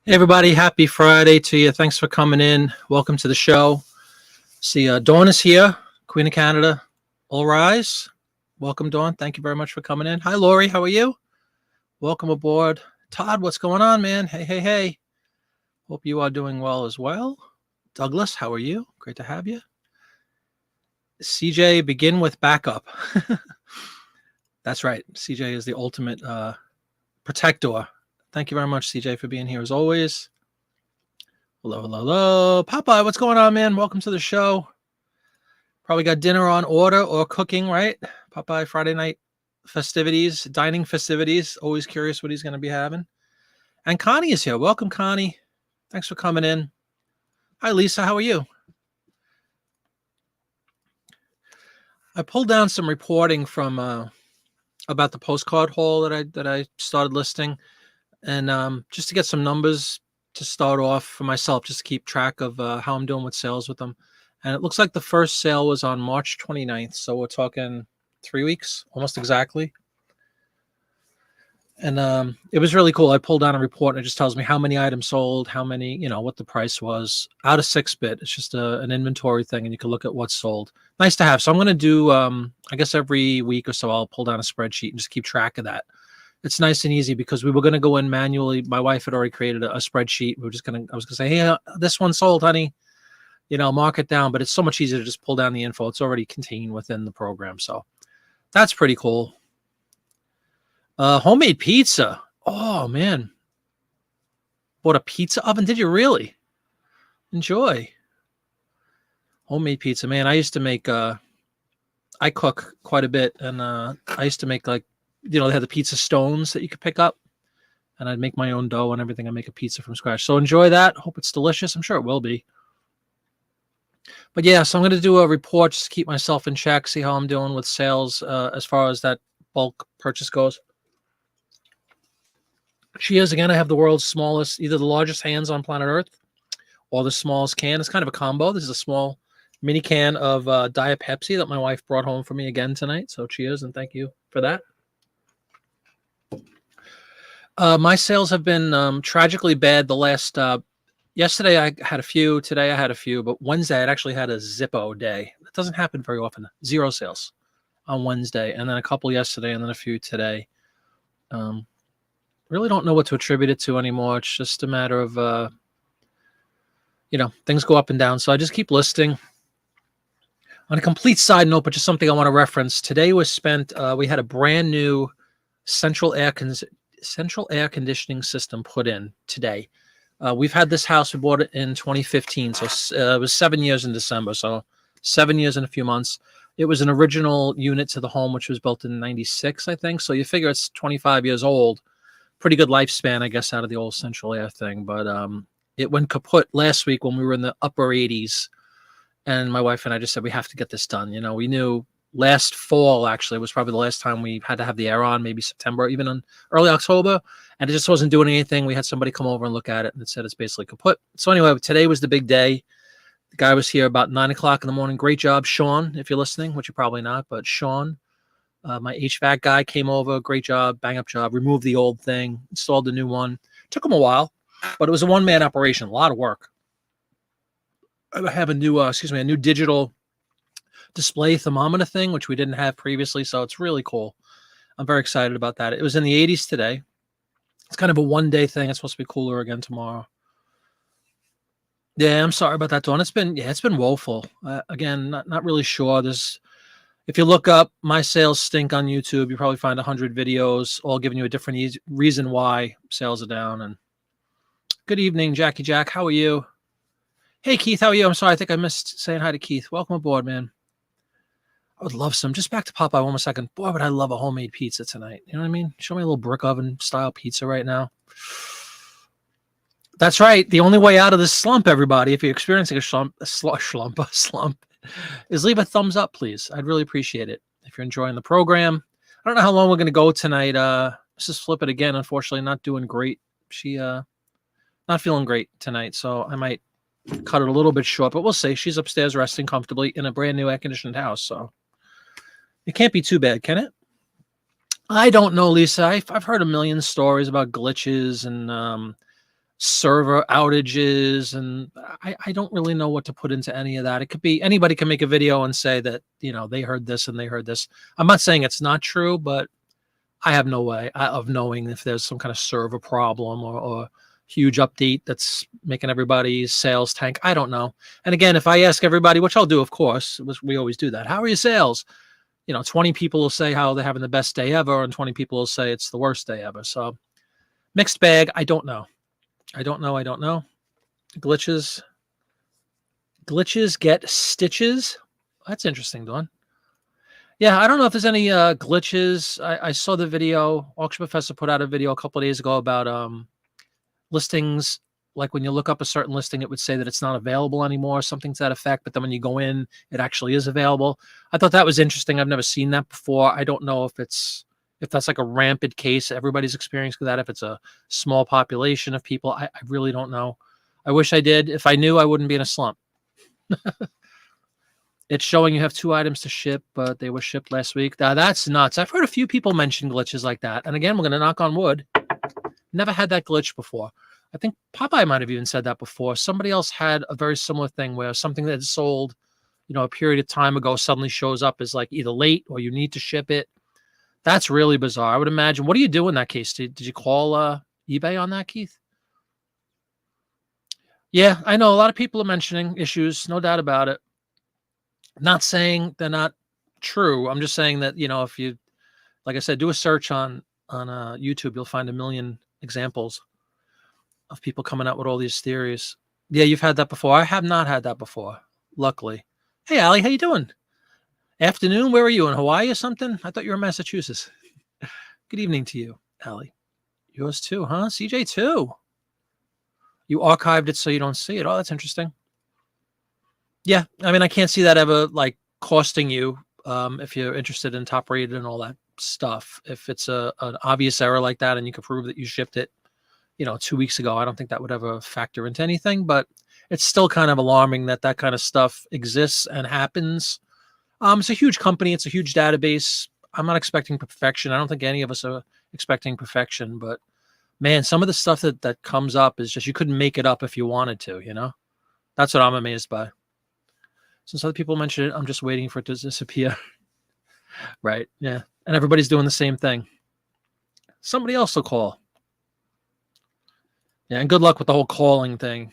Hey everybody, happy Friday to you. Thanks for coming in. Welcome to the show. See, Dawn is here, Queen of Canada. All rise. Welcome, Dawn. Thank you very much for coming in. Hi, Lori. How are you? Welcome aboard. Todd, what's going on, man? Hey, hey, hey. Hope you are doing well as well. Douglas, how are you? Great to have you. CJ, begin with backup. That's right. CJ is the ultimate protector. Thank you very much, CJ, for being here as always. Hello, hello, hello. Popeye, what's going on, man? Welcome to the show. Probably got dinner on order or cooking, right? Popeye, Friday night festivities, dining festivities. Always curious what he's going to be having. And Connie is here. Welcome, Connie. Thanks for coming in. Hi, Lisa. How are you? I pulled down some reporting from about the postcard haul that I started listing. And just to get some numbers to start off for myself, just to keep track of how I'm doing with sales with them. And it looks like the first sale was on March 29th. So we're talking 3 weeks, almost exactly. And it was really cool. I pulled down a report and it just tells me how many items sold, how many, what the price was out of 6-bit. It's just an inventory thing and you can look at what's sold. Nice to have. So I'm going to do, I guess every week or so, I'll pull down a spreadsheet and just keep track of that. It's nice and easy because we were going to go in manually. My wife had already created a spreadsheet. I was going to say, hey, this one sold, honey, mark it down, but it's so much easier to just pull down the info. It's already contained within the program. So that's pretty cool. Homemade pizza. Oh man. Bought a pizza oven. Did you really? Enjoy. Homemade pizza, man. I used to make, I cook quite a bit and I used to make they had the pizza stones that you could pick up and I'd make my own dough and everything. I make a pizza from scratch. So enjoy that. Hope it's delicious. I'm sure it will be. But yeah, so I'm going to do a report just to keep myself in check, see how I'm doing with sales as far as that bulk purchase goes. She is, again, I have the world's smallest, either the largest hands on planet Earth or the smallest can. It's kind of a combo. This is a small mini can of Diet Pepsi that my wife brought home for me again tonight. So cheers and thank you for that. My sales have been tragically bad the last, yesterday I had a few, today I had a few, but Wednesday I actually had a Zippo day. That doesn't happen very often. 0 sales on Wednesday, and then a couple yesterday, and then a few today. Really don't know what to attribute it to anymore. It's just a matter of, things go up and down. So I just keep listing. On a complete side note, but just something I want to reference. Today was spent, we had a brand new central air conditioning system put in today. We've had this house, we bought it in 2015. So it was 7 years in December. So 7 years and a few months. It was an original unit to the home, which was built in 96, I think. So you figure it's 25 years old. Pretty good lifespan, I guess, out of the old central air thing. But it went kaput last week when we were in the upper 80s. And my wife and I just said, we have to get this done. We knew last fall, actually, was probably the last time we had to have the air on, maybe September, even in early October. And it just wasn't doing anything. We had somebody come over and look at it, and it said it's basically kaput. So anyway, today was the big day. The guy was here about 9 o'clock in the morning. Great job, Sean, if you're listening, which you're probably not. But Sean, my HVAC guy, came over. Great job, bang-up job. Removed the old thing, installed the new one. Took him a while, but it was a one-man operation. A lot of work. I have a new digital display thermometer thing, which we didn't have previously. So it's really cool. I'm very excited about that. It was in the 80s today. It's kind of a one-day thing. It's supposed to be cooler again tomorrow. Yeah, I'm sorry about that, Dawn. It's been woeful. Again, not really sure. If you look up My Sales Stink on YouTube, you probably find 100 videos all giving you a different reason why sales are down. And good evening, Jackie Jack. How are you? Hey, Keith, how are you? I'm sorry. I think I missed saying hi to Keith. Welcome aboard, man. I would love some. Just back to Popeye one more second. Boy, would I love a homemade pizza tonight. You know what I mean? Show me a little brick oven style pizza right now. That's right. The only way out of this slump, everybody, if you're experiencing a slump, is leave a thumbs up, please. I'd really appreciate it. If you're enjoying the program. I don't know how long we're going to go tonight. Mrs. Flippett, again, unfortunately, not doing great. She not feeling great tonight, so I might cut it a little bit short, but we'll see. She's upstairs resting comfortably in a brand new air-conditioned house, so it can't be too bad, can it? I don't know, Lisa. I've heard a million stories about glitches and server outages, and I don't really know what to put into any of that. It could be anybody can make a video and say that, they heard this and they heard this. I'm not saying it's not true, but I have no way of knowing if there's some kind of server problem or huge update that's making everybody's sales tank. I don't know. And again, if I ask everybody, which I'll do, of course, we always do that. How are your sales? 20 people will say how they're having the best day ever, and 20 people will say it's the worst day ever. So mixed bag. I don't know. I don't know. Glitches get stitches. That's interesting, Dawn. Yeah, I don't know if there's any glitches. I saw the video. Auction Professor put out a video a couple of days ago about listings. Like when you look up a certain listing, it would say that it's not available anymore, something to that effect. But then when you go in, it actually is available. I thought that was interesting. I've never seen that before. I don't know if that's like a rampant case. Everybody's experiencing that. If it's a small population of people, I really don't know. I wish I did. If I knew, I wouldn't be in a slump. It's showing you have 2 items to ship, but they were shipped last week. Now, that's nuts. I've heard a few people mention glitches like that. And again, we're going to knock on wood. Never had that glitch before. I think Popeye might have even said that before. Somebody else had a very similar thing where something that is sold, a period of time ago suddenly shows up as like either late or you need to ship it. That's really bizarre. I would imagine. What do you do in that case? Did you call eBay on that, Keith? Yeah, I know a lot of people are mentioning issues. No doubt about it. Not saying they're not true. I'm just saying that, if you, like I said, do a search on YouTube, you'll find a million examples of people coming out with all these theories. Yeah, you've had that before. I have not had that before, luckily. Hey, Allie, how you doing? Afternoon, where are you, in Hawaii or something? I thought you were in Massachusetts. Good evening to you, Allie. Yours too, huh? CJ too. You archived it so you don't see it. Oh, that's interesting. Yeah, I mean, I can't see that ever like costing you if you're interested in top rated and all that stuff. If it's an obvious error like that and you can prove that you shipped it, 2 weeks ago, I don't think that would ever factor into anything. But it's still kind of alarming that kind of stuff exists and happens. It's a huge company. It's a huge database. I'm not expecting perfection. I don't think any of us are expecting perfection. But man, some of the stuff that comes up is just you couldn't make it up if you wanted to. That's what I'm amazed by. Since other people mention it, I'm just waiting for it to disappear. Right. Yeah. And everybody's doing the same thing. Somebody else will call. Yeah. And good luck with the whole calling thing.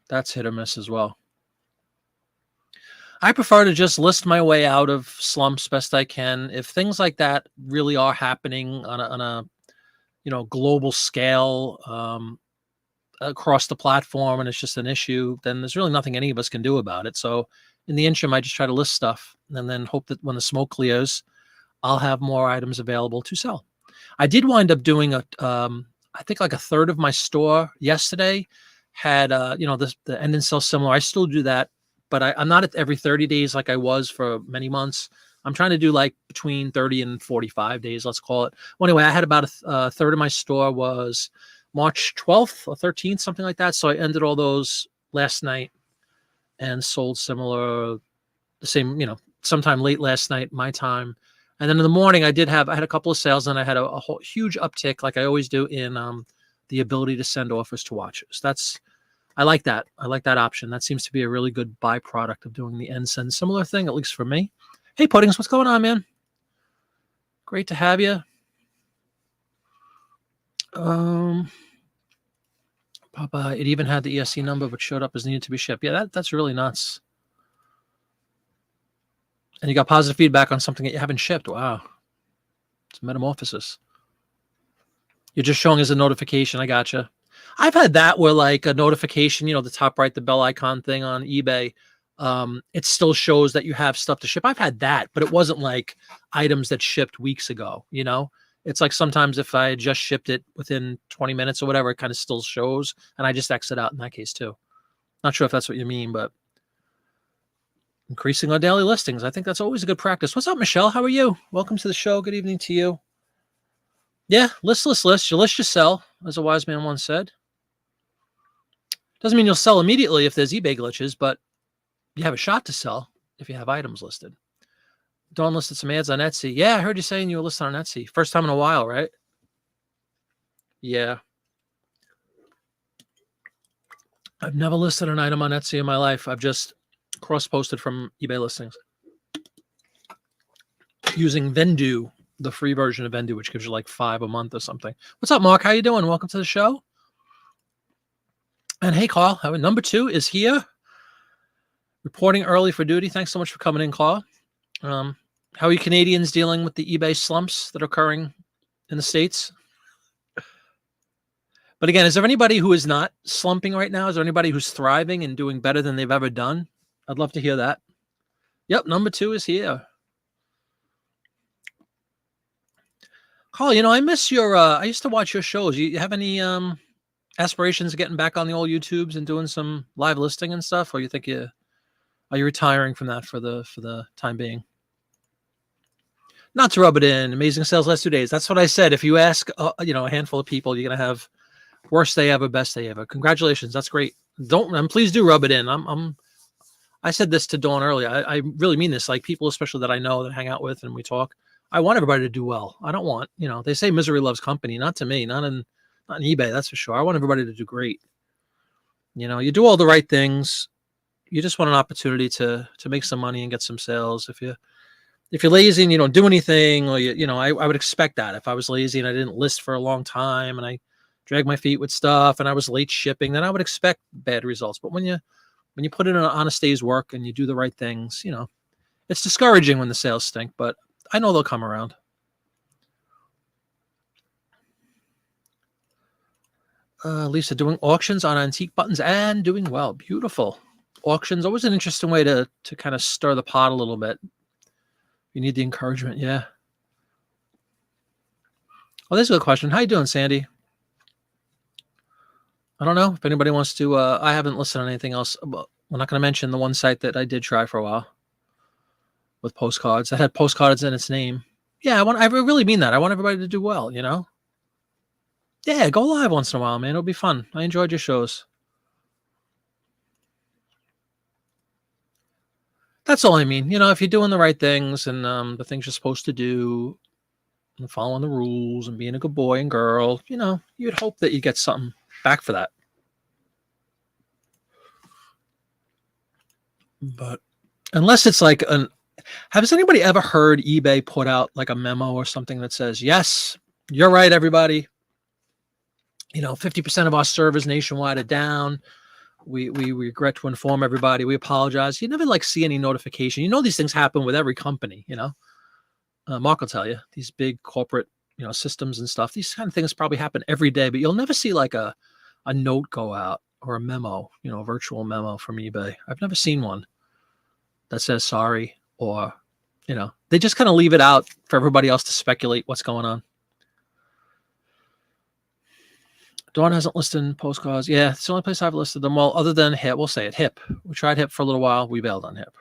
That's hit or miss as well. I prefer to just list my way out of slumps best I can. If things like that really are happening on a global scale, across the platform, and it's just an issue, then there's really nothing any of us can do about it. So in the interim, I just try to list stuff and then hope that when the smoke clears, I'll have more items available to sell. I did wind up doing I think like a third of my store yesterday had, the end and sell similar. I still do that, but I'm not at every 30 days like I was for many months. I'm trying to do like between 30 and 45 days, let's call it. Well, anyway, I had about a third of my store was March 12th or 13th, something like that. So I ended all those last night and sold the same, sometime late last night, my time. And then in the morning, I had a couple of sales, and I had a whole huge uptick, like I always do, in the ability to send offers to watchers. I like that. I like that option. That seems to be a really good byproduct of doing the end send similar thing, at least for me. Hey, Puddings, what's going on, man? Great to have you. Papa, it even had the ESC number, but showed up as needed to be shipped. Yeah, that's really nuts. And you got positive feedback on something that you haven't shipped. Wow. It's a metamorphosis. You're just showing as a notification. I gotcha. I've had that where like a notification, the top right, the bell icon thing on eBay, it still shows that you have stuff to ship. I've had that, but it wasn't like items that shipped weeks ago, It's like sometimes if I just shipped it within 20 minutes or whatever, it kind of still shows, and I just exit out in that case too. Not sure if that's what you mean, but increasing our daily listings. I think that's always a good practice. What's up, Michelle? How are you? Welcome to the show. Good evening to you. Yeah, list. You list, you sell, as a wise man once said. Doesn't mean you'll sell immediately if there's eBay glitches, but you have a shot to sell if you have items listed. Dawn listed some ads on Etsy. Yeah, I heard you saying you were listed on Etsy. First time in a while, right? Yeah. I've never listed an item on Etsy in my life. I've just cross-posted from eBay listings using Vendu, the free version of Vendu, which gives you like 5 a month or something. What's up, Mark? How you doing? Welcome to the show. And hey, Carl, number 2 is here, reporting early for duty. Thanks so much for coming in, Carl. How are you Canadians dealing with the eBay slumps that are occurring in the States? But again, is there anybody who is not slumping right now? Is there anybody who's thriving and doing better than they've ever done? I'd love to hear that. Yep, number 2 is here. Carl, I miss your, I used to watch your shows. You have any aspirations of getting back on the old YouTubes and doing some live listing and stuff? Or you think are you retiring from that for the time being? Not to rub it in, amazing sales last 2 days. That's what I said. If you ask, a handful of people, you're going to have worst day ever, best day ever. Congratulations. That's great. And please do rub it in. I said this to Dawn earlier. I really mean this. Like people, especially that I know that hang out with and we talk, I want everybody to do well. I don't want, they say misery loves company. Not to me, not in eBay. That's for sure. I want everybody to do great. You do all the right things. You just want an opportunity to make some money and get some sales. If you're lazy and you don't do anything, or I would expect that. If I was lazy and I didn't list for a long time and I dragged my feet with stuff and I was late shipping, then I would expect bad results. But when you put in an honest day's work and you do the right things, it's discouraging when the sales stink, but I know they'll come around. Lisa, doing auctions on antique buttons and doing well. Beautiful. Auctions, always an interesting way to kind of stir the pot a little bit. You need the encouragement, yeah. Well, this is a good question. How you doing, Sandy? I don't know if anybody wants to. I haven't listened to anything else. We're not going to mention the one site that I did try for a while with postcards. That had postcards in its name. Yeah, I really mean that. I want everybody to do well, Yeah, go live once in a while, man. It'll be fun. I enjoyed your shows. That's all I mean. If you're doing the right things and the things you're supposed to do and following the rules and being a good boy and girl, you'd hope that you get something back for that. But unless it's like has anybody ever heard eBay put out like a memo or something that says, yes, you're right, everybody. 50% of our servers nationwide are down. We regret to inform everybody. We apologize. You never see any notification. These things happen with every company, Mark will tell you, these big corporate, systems and stuff. These kind of things probably happen every day, but you'll never see like a note go out or a memo, a virtual memo from eBay. I've never seen one that says sorry or, they just kind of leave it out for everybody else to speculate what's going on. Dawn hasn't listed postcards. Yeah, it's the only place I've listed them all, other than HIP. We'll say it, HIP. We tried HIP for a little while. We bailed on HIP.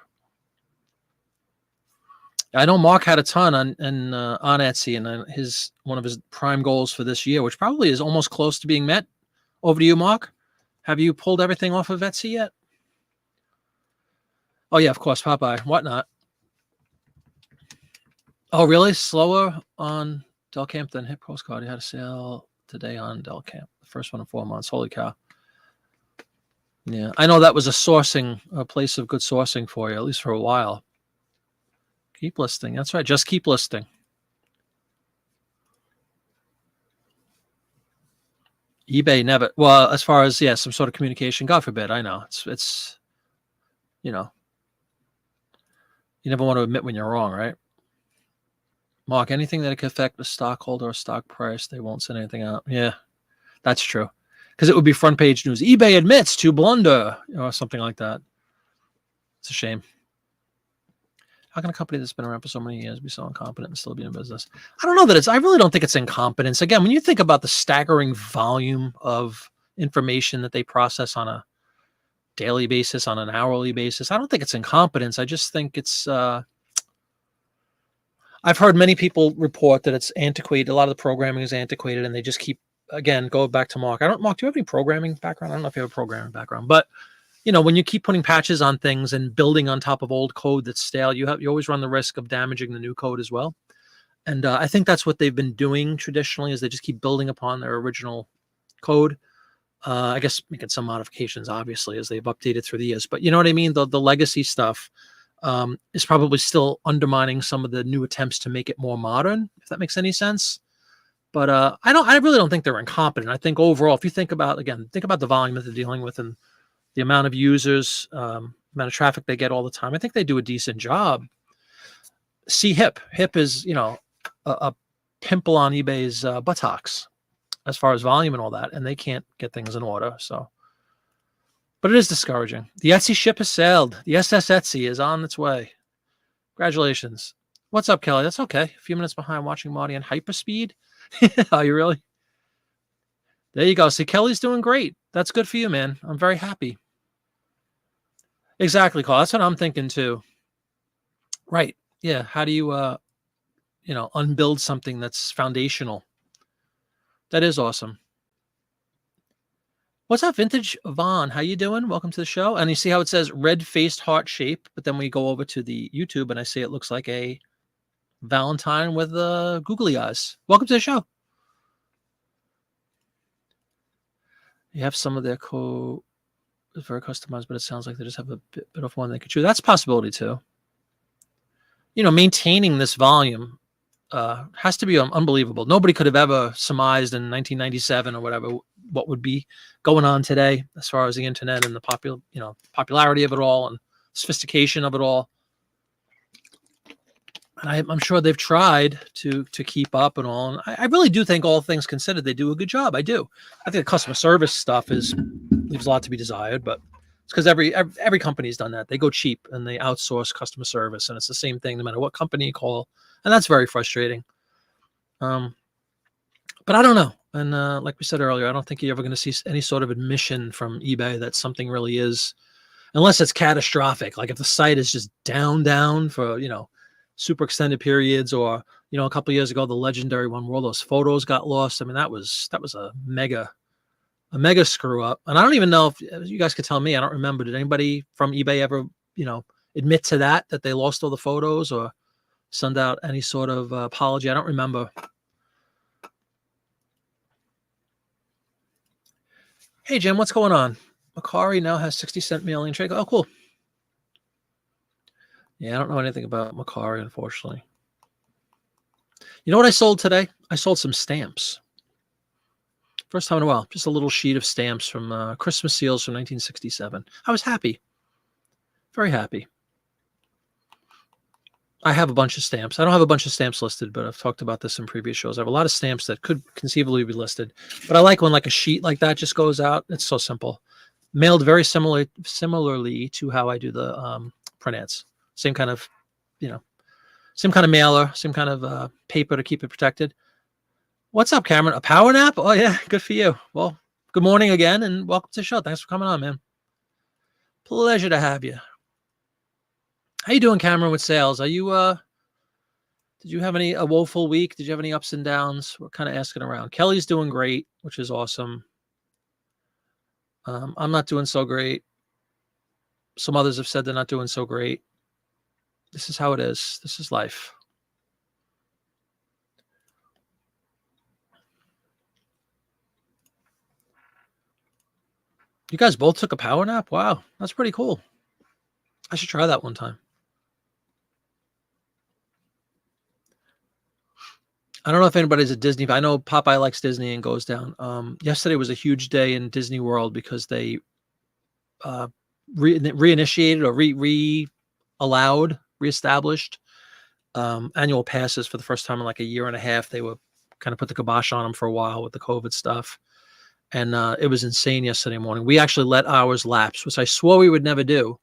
I know Mark had a ton on Etsy, and one of his prime goals for this year, which probably is almost close to being met. Over to you, Mark. Have you pulled everything off of Etsy yet? Oh yeah, of course, Popeye. Whatnot. Oh really? Slower on Del Camp than HIP postcard. You had a sale today on Del Camp, the first one in 4 months. Holy cow. Yeah, I know that was a place of good sourcing for you, at least for a while. Keep listing. That's right. Just keep listing. eBay never, well, as far as, some sort of communication, God forbid, I know. It's you never want to admit when you're wrong, right? Mark, anything that could affect the stockholder or stock price, they won't send anything out. Yeah, that's true. Because it would be front page news. eBay admits to blunder or something like that. It's a shame. How can a company that's been around for so many years be so incompetent and still be in business? I don't know that I really don't think it's incompetence. Again, when you think about the staggering volume of information that they process on a daily basis, on an hourly basis, I don't think it's incompetence. I just think it's, I've heard many people report that it's antiquated. A lot of the programming is antiquated and they just keep, again, go back to Mark. Mark, do you have any programming background? I don't know if you have a programming background, but when you keep putting patches on things and building on top of old code that's stale, you always run the risk of damaging the new code as well. And I think that's what they've been doing traditionally, is they just keep building upon their original code. I guess making some modifications, obviously, as they've updated through the years. But you know what I mean? The legacy stuff is probably still undermining some of the new attempts to make it more modern, if that makes any sense. But I really don't think they're incompetent. I think overall, if you think about, again, think about the volume that they're dealing with and the amount of users, amount of traffic they get all the time. I think they do a decent job. See Hip. Hip is, a pimple on eBay's buttocks as far as volume and all that, and they can't get things in order. So, but it is discouraging. The Etsy ship has sailed. The SS Etsy is on its way. Congratulations. What's up, Kelly? That's okay. A few minutes behind watching Marty on hyperspeed. Are you really? There you go. See, Kelly's doing great. That's good for you, man. I'm very happy. Exactly, Carl. That's what I'm thinking too. Right. Yeah. How do you, unbuild something that's foundational? That is awesome. What's up, Vintage Vaughn? How you doing? Welcome to the show. And you see how it says red-faced heart shape, but then we go over to the YouTube and I say it looks like a Valentine with googly eyes. Welcome to the show. You have some of their code very customized, but it sounds like they just have a bit of one they could choose. That's a possibility too. Maintaining this volume has to be unbelievable. Nobody could have ever surmised in 1997 or whatever what would be going on today as far as the internet and the popularity of it all and sophistication of it all. And I'm sure they've tried to keep up and all. And I really do think, all things considered, they do a good job. I do. I think the customer service stuff leaves a lot to be desired, but it's because every company's done that. They go cheap and they outsource customer service, and it's the same thing no matter what company you call, and that's very frustrating. But I don't know. And like we said earlier, I don't think you're ever going to see any sort of admission from eBay that something really is, unless it's catastrophic. Like if the site is just down for super extended periods, or a couple of years ago, the legendary one where all those photos got lost. I mean, that was a mega screw up. And I don't even know if you guys could tell me. I don't remember. Did anybody from eBay ever admit to that they lost all the photos or send out any sort of apology? I don't remember. Hey Jim, what's going on? Macari now has 60-cent mailing trade. Oh, cool. Yeah, I don't know anything about Macari, unfortunately. You know what I sold today? I sold some stamps. First time in a while. Just a little sheet of stamps from Christmas seals from 1967. I was happy. Very happy. I have a bunch of stamps. I don't have a bunch of stamps listed, but I've talked about this in previous shows. I have a lot of stamps that could conceivably be listed. But I like when like a sheet like that just goes out. It's so simple. Mailed very similarly to how I do the print ads. Same kind of, same kind of mailer, same kind of paper to keep it protected. What's up, Cameron? A power nap? Oh, yeah. Good for you. Well, good morning again, and welcome to the show. Thanks for coming on, man. Pleasure to have you. How you doing, Cameron, with sales? Are you, did you have a woeful week? Did you have any ups and downs? We're kind of asking around. Kelly's doing great, which is awesome. I'm not doing so great. Some others have said they're not doing so great. This is how it is. This is life. You guys both took a power nap? Wow, that's pretty cool. I should try that one time. I don't know if anybody's at Disney, but I know Popeye likes Disney and goes down. Yesterday was a huge day in Disney World because they reinitiated or reestablished annual passes for the first time in like a year and a half. They were kind of put the kibosh on them for a while with the COVID stuff. And it was insane yesterday morning. We actually let ours lapse, which I swore we would never do.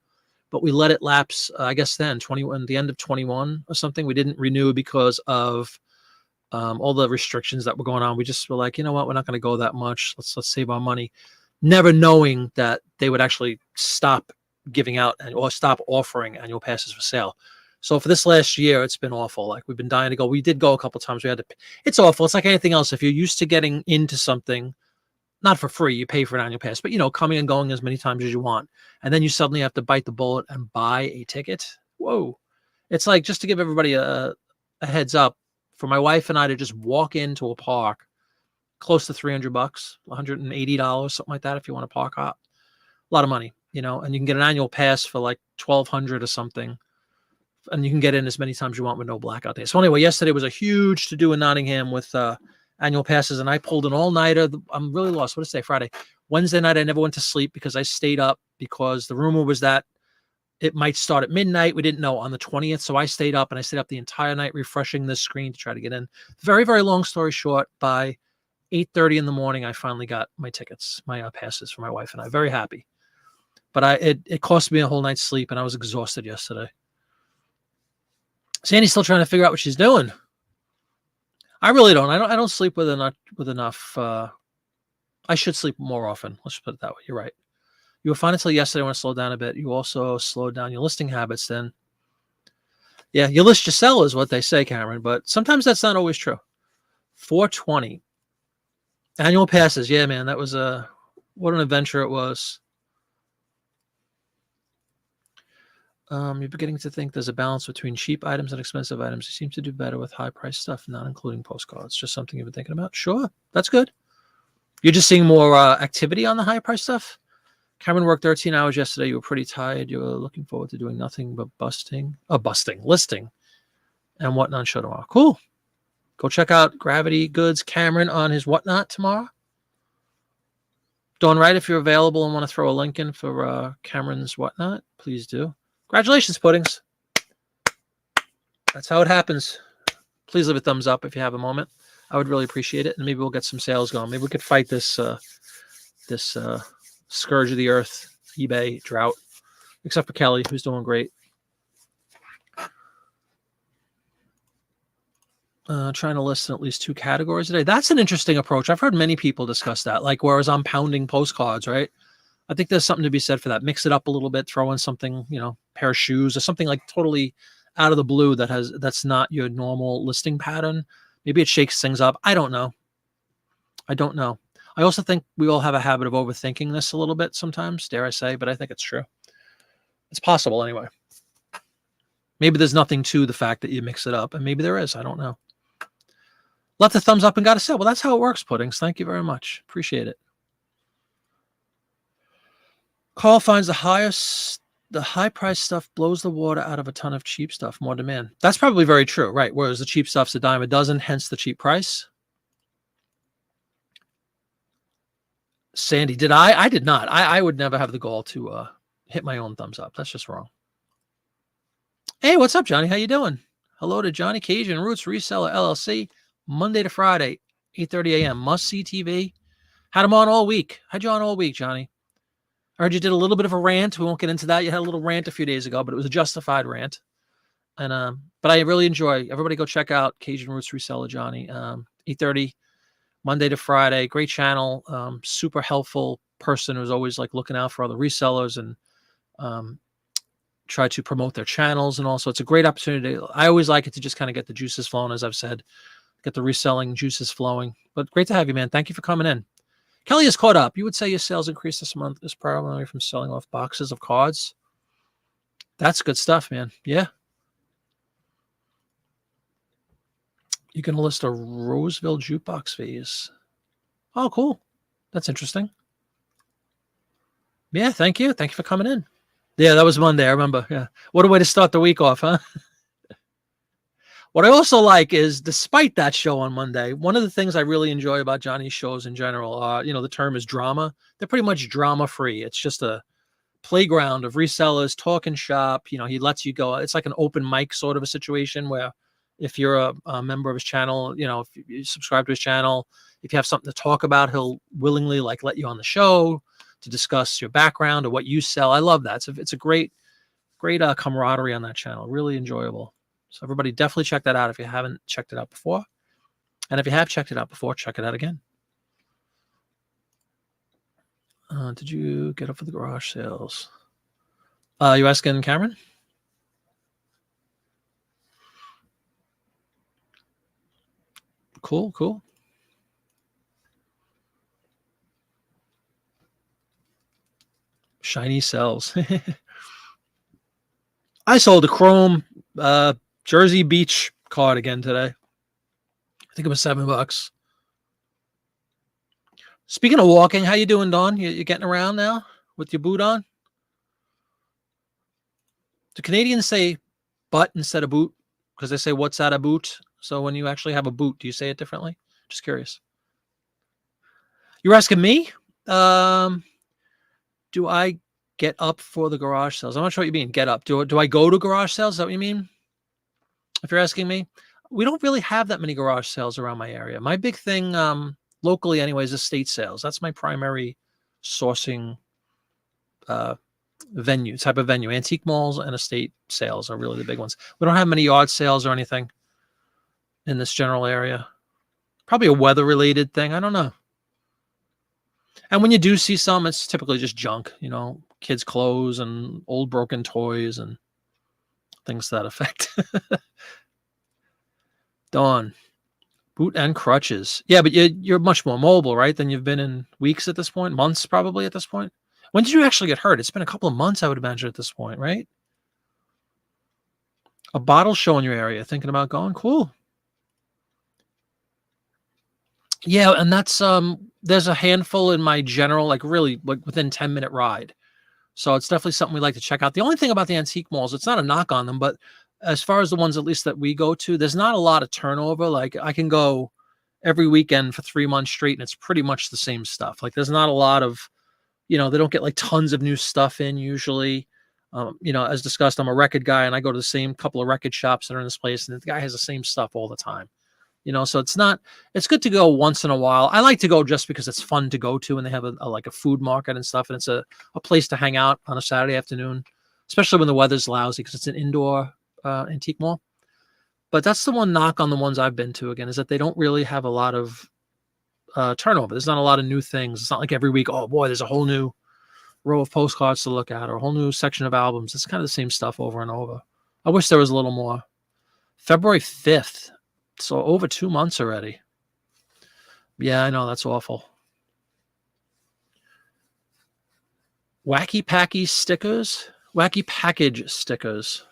But we let it lapse, I guess then, the end of 21 or something. We didn't renew because of all the restrictions that were going on. We just were like, you know what? We're not going to go that much. Let's save our money. Never knowing that they would actually stop giving out or stop offering annual passes for sale. So for this last year, it's been awful. Like we've been dying to go. We did go a couple of times. It's awful. It's like anything else. If you're used to getting into something, not for free, you pay for an annual pass, but coming and going as many times as you want. And then you suddenly have to bite the bullet and buy a ticket. Whoa. It's like, just to give everybody a heads up, for my wife and I to just walk into a park close to $300, $180, something like that. If you want to park hop, a lot of money, you know, and you can get an annual pass for like $1,200 or something. And you can get in as many times you want with no blackout days. So anyway, yesterday was a huge to do in Nottingham with annual passes, and I pulled an all-nighter. I'm really lost. What did I say? Friday. Wednesday night, I never went to sleep because I stayed up because the rumor was that it might start at midnight. We didn't know on the 20th, so I stayed up, and I stayed up the entire night refreshing this screen to try to get in. Very, very long story short, by 8:30 in the morning, I finally got my tickets, my passes for my wife and I. Very happy. But it cost me a whole night's sleep, and I was exhausted yesterday. Sandy's still trying to figure out what she's doing. I really don't. I don't sleep with enough. I should sleep more often. Let's just put it that way. You're right. You were fine until yesterday. I want to slow down a bit. You also slowed down your listing habits then. Yeah, you list your sell is what they say, Cameron, but sometimes that's not always true. 420. Annual passes. Yeah, man, that was what an adventure it was. You're beginning to think there's a balance between cheap items and expensive items. You seem to do better with high-priced stuff, not including postcards. Just something you've been thinking about? Sure, that's good. You're just seeing more activity on the high-priced stuff? Cameron worked 13 hours yesterday. You were pretty tired. You were looking forward to doing nothing but listing, and whatnot show tomorrow. Cool. Go check out Gravity Goods Cameron on his whatnot tomorrow. Dawn Wright, if you're available and want to throw a link in for Cameron's whatnot, please do. Congratulations, Puddings. That's how it happens. Please leave a thumbs up if you have a moment. I would really appreciate it, and maybe we'll get some sales going. Maybe we could fight this scourge of the earth, eBay drought, except for Kelly, who's doing great. Trying to list in at least 2 categories a day. That's an interesting approach. I've heard many people discuss that, like whereas I'm pounding postcards, right? I think there's something to be said for that. Mix it up a little bit, throw in something, you know, pair of shoes or something like totally out of the blue that's not your normal listing pattern. Maybe it shakes things up. I don't know. I also think we all have a habit of overthinking this a little bit sometimes, dare I say, but I think it's true. It's possible anyway. Maybe there's nothing to the fact that you mix it up, and maybe there is. I don't know. Left a thumbs up and got a sale. Well, that's how it works, Puddings. Thank you very much. Appreciate it. Carl finds the high price stuff blows the water out of a ton of cheap stuff, more demand. That's probably very true, right? Whereas the cheap stuff's a dime a dozen, hence the cheap price. Sandy, did I? I did not. I would never have the goal to hit my own thumbs up. That's just wrong. Hey, what's up, Johnny? How you doing? Hello to Johnny Cajun Roots Reseller LLC, Monday to Friday, 8:30 a.m. Must-see TV. Had him on all week. Had you on all week, Johnny? I heard you did a little bit of a rant. We won't get into that. You had a little rant a few days ago, but it was a justified rant. And but I really enjoy. Everybody go check out Cajun Roots Reseller Johnny. 8:30 Monday to Friday. Great channel. Super helpful person who's always like looking out for other resellers and try to promote their channels. And also it's a great opportunity. I always like it to just kind of get the juices flowing, as I've said, get the reselling juices flowing. But great to have you, man. Thank you for coming in. Kelly is caught up. You would say your sales increase this month is primarily from selling off boxes of cards. That's good stuff, man. Yeah. You can list a Roseville jukebox fees. Oh, cool. That's interesting. Yeah, thank you. Thank you for coming in. Yeah, that was Monday. I remember. Yeah. What a way to start the week off, huh? What I also like is, despite that show on Monday, one of the things I really enjoy about Johnny's shows in general, you know, the term is drama. They're pretty much drama-free. It's just a playground of resellers talking shop. You know, he lets you go. It's like an open mic sort of a situation where if you're a member of his channel, you know, if you subscribe to his channel, if you have something to talk about, he'll willingly like let you on the show to discuss your background or what you sell. I love that. It's a great camaraderie on that channel. Really enjoyable. So everybody definitely check that out if you haven't checked it out before. And if you have checked it out before, check it out again. Did you get up for the garage sales? You asking Cameron? Cool, cool. Shiny cells. I sold a chrome Jersey Beach card again today. I think it was $7. Speaking of walking, how you doing, Dawn? You getting around now with your boot on? Do Canadians say butt instead of boot? Because they say what's that a boot? So when you actually have a boot, do you say it differently? Just curious. You're asking me? Do I get up for the garage sales? I'm not sure what you mean, get up. Do I go to garage sales? Is that what you mean? If you're asking me? We don't really have that many garage sales around my area. My big thing, locally anyways, is estate sales. That's my primary sourcing type of venue. Antique malls and estate sales are really the big ones. We don't have many yard sales or anything in this general area. Probably a weather-related thing. I don't know. And when you do see some, it's typically just junk, kids' clothes and old broken toys and things to that effect. Dawn, boot and crutches. Yeah, but you're much more mobile, right, than you've been in weeks at this point, months probably at this point. When did you actually get hurt? It's been a couple of months, I would imagine, at this point, right? A bottle show in your area. Thinking about going? Cool. Yeah, and that's there's a handful in my general, like really like within 10-minute ride. So it's definitely something we like to check out. The only thing about the antique malls, it's not a knock on them, but as far as the ones at least that we go to, there's not a lot of turnover. Like I can go every weekend for 3 months straight and it's pretty much the same stuff. Like there's not a lot of, they don't get like tons of new stuff in usually. As discussed, I'm a record guy and I go to the same couple of record shops that are in this place and the guy has the same stuff all the time. So it's good to go once in a while. I like to go just because it's fun to go to and they have like a food market and stuff. And it's a place to hang out on a Saturday afternoon, especially when the weather's lousy because it's an indoor antique mall. But that's the one knock on the ones I've been to, again, is that they don't really have a lot of turnover. There's not a lot of new things. It's not like every week, oh boy, there's a whole new row of postcards to look at or a whole new section of albums. It's kind of the same stuff over and over. I wish there was a little more. February 5th. So over 2 months already. Yeah, I know. That's awful. Wacky packy stickers. Wacky package stickers.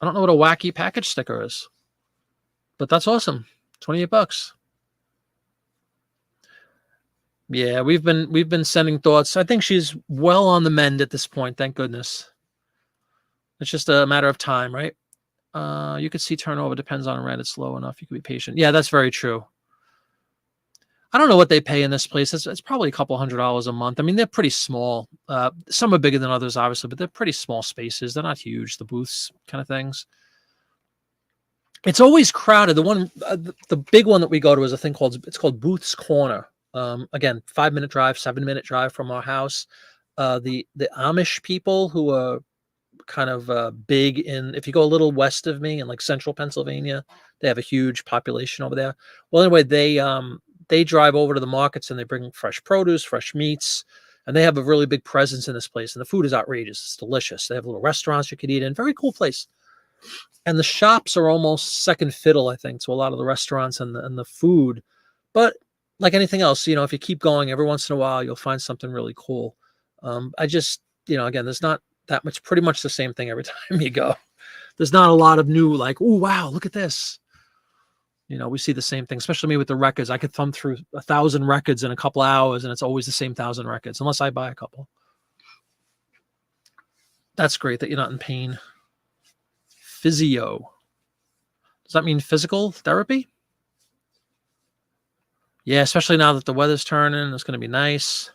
I don't know what a wacky package sticker is, but that's awesome. $28. Yeah, we've been sending thoughts. I think she's well on the mend at this point. Thank goodness. It's just a matter of time, right? You could see turnover depends on rent. It's low enough. You could be patient. Yeah, that's very true. I don't know what they pay in this place. It's probably a couple $100 a month. I mean, they're pretty small. Some are bigger than others, obviously, but they're pretty small spaces. They're not huge, the booths kind of things. It's always crowded. The big one that we go to is a thing called Booth's Corner. Again, 5-minute drive, 7-minute drive from our house. The Amish people who are kind of big if you go a little west of me in like central Pennsylvania, they have a huge population over there. Well, anyway, they drive over to the markets and they bring fresh produce, fresh meats, and they have a really big presence in this place. And the food is outrageous. It's delicious. They have little restaurants you could eat in. Very cool place. And the shops are almost second fiddle, I think, to a lot of the restaurants and the food. But like anything else, if you keep going, every once in a while, you'll find something really cool. I just, again, there's not that much, pretty much the same thing every time you go. There's not a lot of new, like, oh, wow, look at this. We see the same thing, especially me with the records. I could thumb through 1,000 records in a couple hours, and it's always the same 1,000 records, unless I buy a couple. That's great that you're not in pain. Physio. Does that mean physical therapy? Yeah, especially now that the weather's turning. It's going to be nice.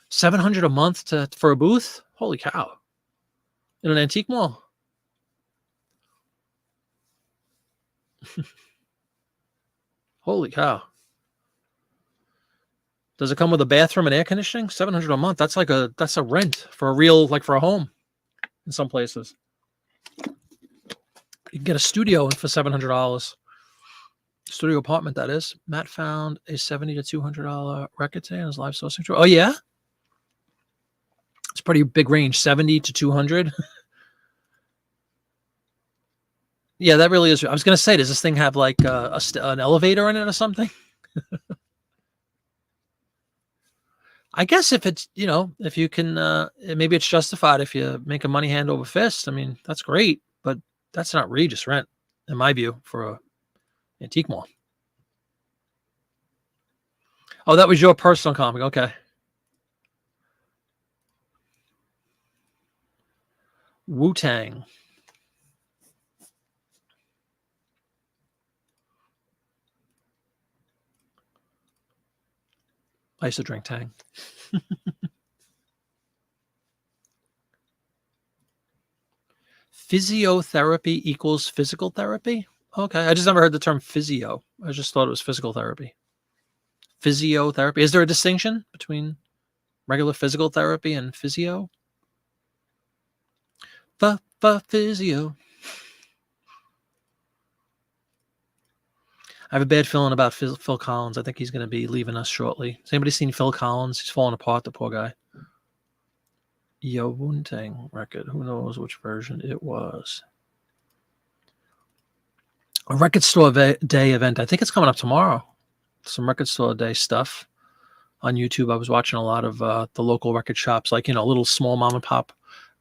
$700 a month for a booth? Holy cow. In an antique mall. Holy cow. Does it come with a bathroom and air conditioning? $700 a month. That's a rent for a real, like for a home in some places. You can get a studio for $700. Studio apartment, that is. Matt found a $70 to $200 record today on his live sourcing tour. Oh, yeah? It's a pretty big range, 70 to 200. Yeah, that really is. I was going to say, does this thing have like an elevator in it or something? I guess if it's, if you can, maybe it's justified if you make a money hand over fist. I mean, that's great, but that's an outrageous rent, in my view, for a antique mall. Oh, that was your personal comic. Okay. Wu-Tang. I used to drink Tang. Physiotherapy equals physical therapy? Okay. I just never heard the term physio. I just thought it was physical therapy. Physiotherapy. Is there a distinction between regular physical therapy and physio? Physio. I have a bad feeling about Phil Collins. I think he's going to be leaving us shortly. Has anybody seen Phil Collins? He's falling apart, the poor guy. Yo Wu-Tang record. Who knows which version it was? A record store day event. I think it's coming up tomorrow. Some record store day stuff on YouTube. I was watching a lot of the local record shops, like, little small mom and pop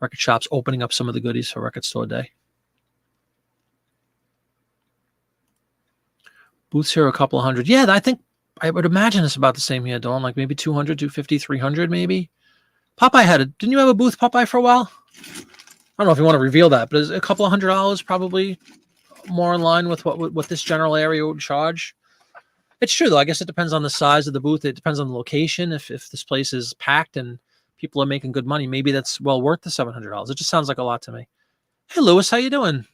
record shops opening up some of the goodies for record store day. Booths here, a couple of hundred. Yeah, I would imagine it's about the same here, Dawn. Like maybe 200, 250, 300 maybe. Popeye didn't you have a booth, Popeye, for a while? I don't know if you want to reveal that, but is a couple of $100 probably more in line with what this general area would charge? It's true, though. I guess it depends on the size of the booth. It depends on the location. If this place is packed and people are making good money, maybe that's well worth the $700. It just sounds like a lot to me. Hey, Lewis, how you doing?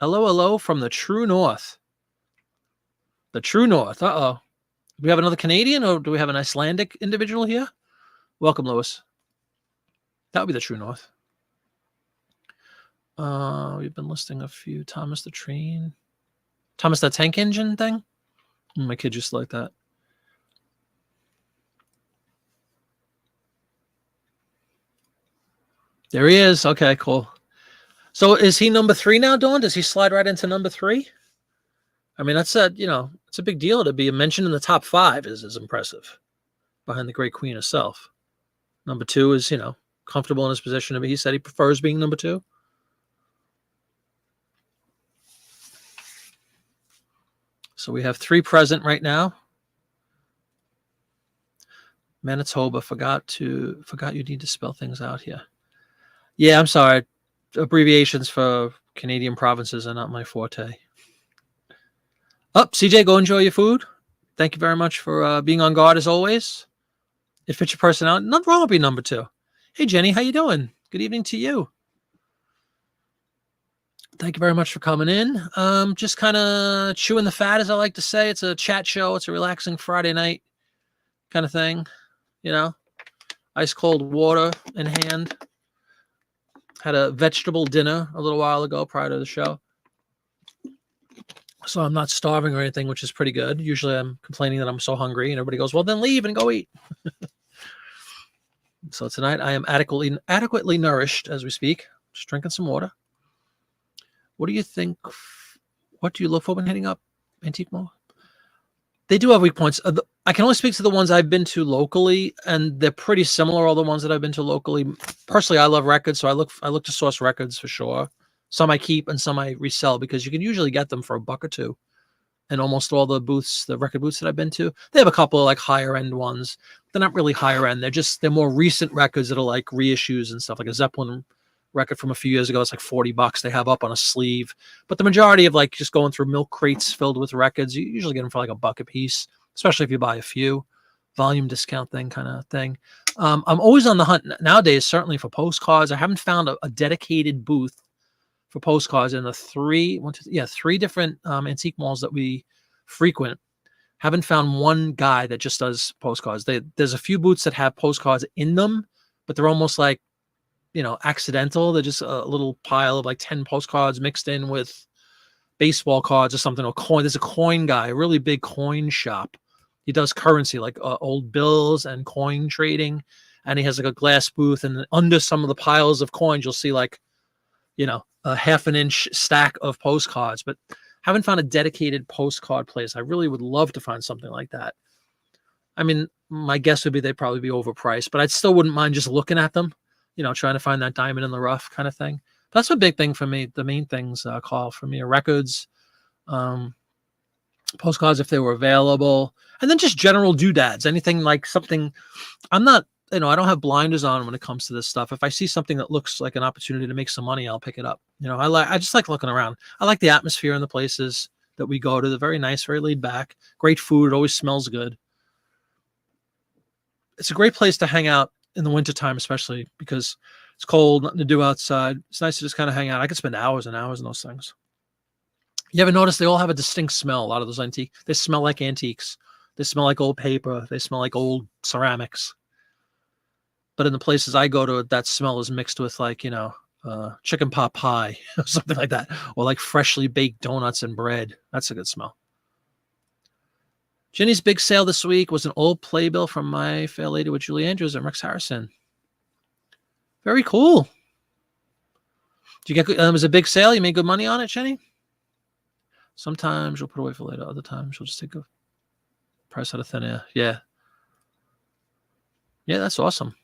Hello from the true north. The true north. Uh-oh. Do we have another Canadian or do we have an Icelandic individual here? Welcome, Lewis. That would be the true north. We've been listing a few. Thomas the Train. Thomas the Tank Engine thing? My kid just like that. There he is. Okay, cool. So is he number 3 now, Dawn? Does he slide right into number 3? I mean, that's it's a big deal to be mentioned in the top 5 is impressive. Behind the great queen herself. Number 2 is, comfortable in his position. He said he prefers being number 2. So we have 3 present right now. Manitoba, forgot you need to spell things out here. Yeah, I'm sorry. Abbreviations for Canadian provinces are not my forte. CJ, go enjoy your food. Thank you very much for being on guard as always. It fits your personality. Nothing wrong with being number 2. Hey, Jenny, how you doing? Good evening to you. Thank you very much for coming in. Just kind of chewing the fat, as I like to say. It's a chat show. It's a relaxing Friday night kind of thing. Ice cold water in hand. Had a vegetable dinner a little while ago prior to the show. So I'm not starving or anything, which is pretty good. Usually I'm complaining that I'm so hungry and everybody goes, well, then leave and go eat. So tonight I am adequately nourished as we speak. Just drinking some water. What do you think? What do you look for when hitting up Antique Mall? They do have weak points. I can only speak to the ones I've been to locally, and they're pretty similar, all the ones that I've been to locally. Personally, I love records, so I look to source records for sure. Some I keep and some I resell because you can usually get them for $1 or $2. And almost all the booths, the record booths that I've been to, they have a couple of like higher end ones. They're not really higher end. They're more recent records that are like reissues and stuff, like a Zeppelin record from a few years ago. It's like $40 they have up on a sleeve. But the majority of like just going through milk crates filled with records, you usually get them for like $1 a piece, especially if you buy a few. Volume discount thing kind of thing. I'm always on the hunt nowadays, certainly for postcards. I haven't found a dedicated booth for postcards in the 3 different antique malls that we frequent. Haven't found one guy that just does postcards. There's a few booths that have postcards in them, but they're almost like, accidental. They're just a little pile of like 10 postcards mixed in with baseball cards or something, or coin. There's a coin guy, a really big coin shop. He does currency, like old bills and coin trading. And he has like a glass booth, and under some of the piles of coins, you'll see like, a half an inch stack of postcards, but haven't found a dedicated postcard place. I really would love to find something like that. I mean, my guess would be they'd probably be overpriced, but I still wouldn't mind just looking at them, trying to find that diamond in the rough kind of thing. But that's a big thing for me. The main things, Carl, for me are records, postcards if they were available, and then just general doodads, anything like something. I'm not, I don't have blinders on when it comes to this stuff. If I see something that looks like an opportunity to make some money, I'll pick it up. I just like looking around. I like the atmosphere in the places that we go to. They're very nice, very laid back, great food. It always smells good. It's a great place to hang out in the wintertime, especially because it's cold, nothing to do outside. It's nice to just kind of hang out. I could spend hours and hours in those things. You ever notice they all have a distinct smell? A lot of those antiques, they smell like antiques. They smell like old paper. They smell like old ceramics. But in the places I go to, that smell is mixed with like, chicken pot pie or something like that. Or like freshly baked donuts and bread. That's a good smell. Jenny's big sale this week was an old playbill from My Fair Lady with Julie Andrews and Rex Harrison. Very cool. Did you get? It was a big sale. You made good money on it, Jenny. Sometimes you'll put away for later. Other times you'll just take a price out of thin air. Yeah. Yeah, that's awesome.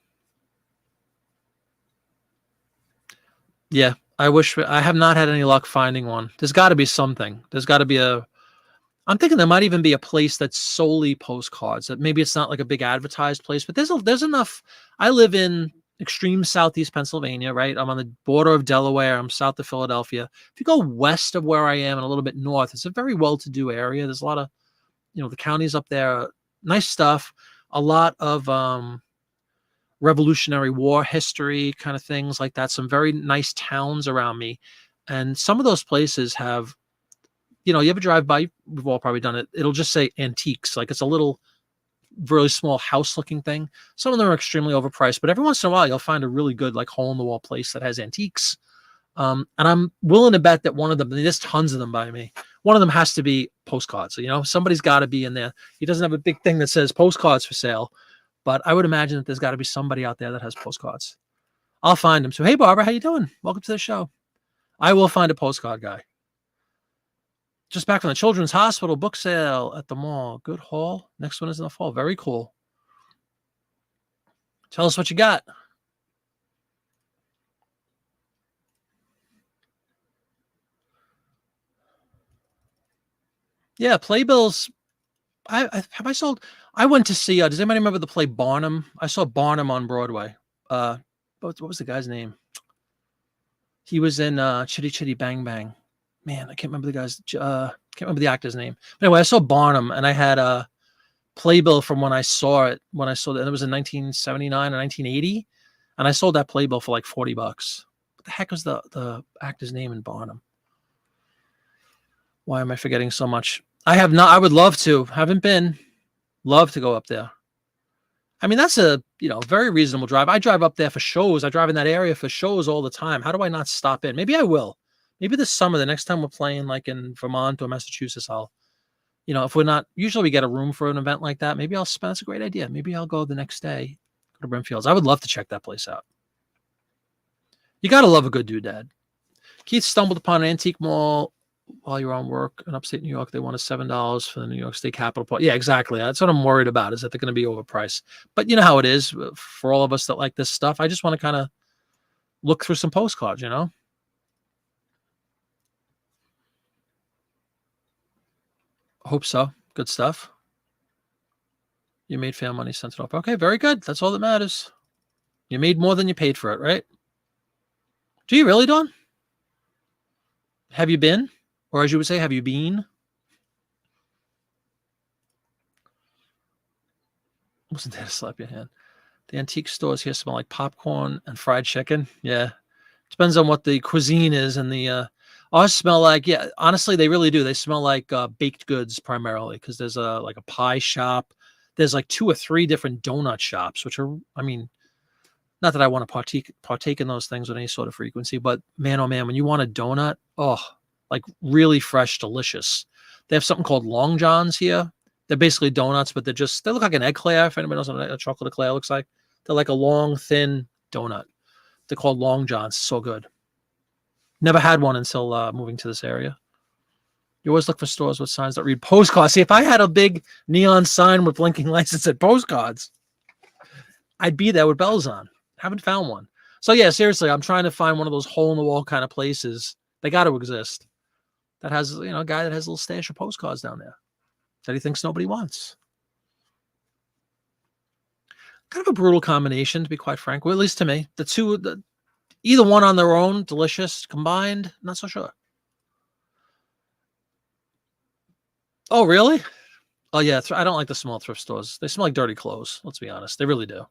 Yeah, I have not had any luck finding one. There's got to be something. There's got to be I'm thinking there might even be a place that's solely postcards. That maybe it's not like a big advertised place, but there's enough. I live in extreme southeast Pennsylvania, right? I'm on the border of Delaware. I'm south of Philadelphia. If you go west of where I am and a little bit north, it's a very well-to-do area. There's a lot of, the counties up there, nice stuff. A lot of Revolutionary War history kind of things like that. Some very nice towns around me. And some of those places have, you ever drive by, we've all probably done it. It'll just say antiques. Like it's a little, really small house looking thing. Some of them are extremely overpriced, but every once in a while you'll find a really good, like hole in the wall place that has antiques. And I'm willing to bet that one of them, there's tons of them by me. One of them has to be postcards. Somebody's got to be in there. He doesn't have a big thing that says postcards for sale, but I would imagine that there's got to be somebody out there that has postcards. I'll find them. So, hey, Barbara, how you doing? Welcome to the show. I will find a postcard guy. Just back from the Children's Hospital book sale at the mall. Good haul. Next one is in the fall. Very cool. Tell us what you got. Yeah, playbills. I sold. I went to see. Does anybody remember the play Barnum? I saw Barnum on Broadway. What was the guy's name? He was in Chitty Chitty Bang Bang. Man, I can't remember the guy's. Can't remember the actor's name. But anyway, I saw Barnum, and I had a playbill from when I saw it. When I saw it, it was in 1979 or 1980, and I sold that playbill for like $40. What the heck was the actor's name in Barnum? Why am I forgetting so much? I have not. I would love to. Haven't been. Love to go up there. I mean, that's a very reasonable drive. I drive up there for shows. I drive in that area for shows all the time. How do I not stop in? Maybe I will. Maybe this summer, the next time we're playing like in Vermont or Massachusetts, I'll, if we're not, usually we get a room for an event like that. Maybe that's a great idea. Maybe I'll go the next day, go to Brimfield's. I would love to check that place out. You got to love a good doodad. Keith stumbled upon an antique mall while you're on work in upstate New York. They wanted $7 for the New York State Capitol Park. Yeah, exactly. That's what I'm worried about, is that they're going to be overpriced. But you know how it is for all of us that like this stuff. I just want to kind of look through some postcards, I hope so. Good stuff. You made fair money, sent it off. Okay, very good. That's all that matters. You made more than you paid for it, right? Do you really, Dawn? Have you been? Or as you would say, have you been? Wasn't there to slap your hand? The antique stores here smell like popcorn and fried chicken. Yeah. Depends on what the cuisine is. And the ours smell like, yeah, honestly, they really do. They smell like baked goods primarily, because there's like a pie shop. There's like 2 or 3 different donut shops, which are, I mean, not that I want to partake in those things with any sort of frequency, but man, oh man, when you want a donut, like really fresh, delicious. They have something called Long Johns here. They're basically donuts, but they look like an eclair. If anybody knows what a chocolate eclair looks like, they're like a long, thin donut. They're called Long Johns. So good. Never had one until moving to this area. You always look for stores with signs that read postcards. See, if I had a big neon sign with blinking lights that said postcards, I'd be there with bells on. Haven't found one. So yeah, seriously, I'm trying to find one of those hole in the wall kind of places. They got to exist. That has, a guy that has a little stash of postcards down there. that he thinks nobody wants. Kind of a brutal combination, to be quite frank. Well, at least to me. The two, either one on their own, delicious. Combined, not so sure. Oh, really? Oh, yeah. I don't like the small thrift stores. They smell like dirty clothes. Let's be honest. They really do.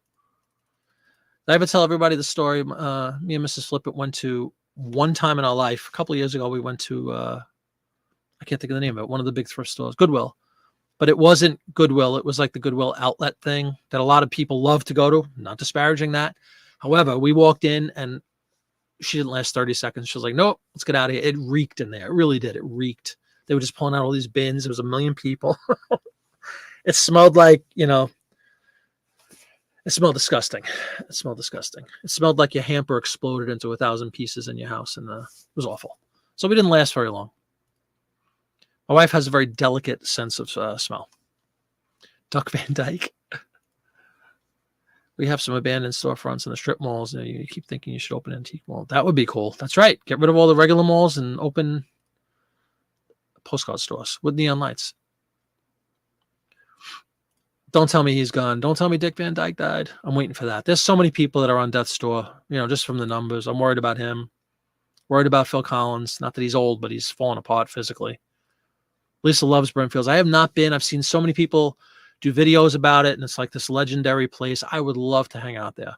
Did I ever tell everybody the story? Me and Mrs. Flippett went to one time in our life. A couple of years ago, we went to, I can't think of the name of it, one of the big thrift stores, Goodwill. But it wasn't Goodwill. It was like the Goodwill outlet thing that a lot of people love to go to. Not disparaging that. However, we walked in and she didn't last 30 seconds. She was like, nope, let's get out of here. It reeked in there. It really did. It reeked. They were just pulling out all these bins. There was a million people. It smelled like, it smelled disgusting. It smelled disgusting. It smelled like your hamper exploded into 1,000 pieces in your house. And it was awful. So we didn't last very long. My wife has a very delicate sense of smell. Duck Van Dyke. We have some abandoned storefronts in the strip malls. You keep thinking you should open an antique mall. That would be cool. That's right. Get rid of all the regular malls and open postcard stores with neon lights. Don't tell me he's gone. Don't tell me Dick Van Dyke died. I'm waiting for that. There's so many people that are on death's door, just from the numbers. I'm worried about him. Worried about Phil Collins. Not that he's old, but he's falling apart physically. Lisa loves Brimfields. I have not been. I've seen so many people do videos about it, and it's like this legendary place. I would love to hang out there.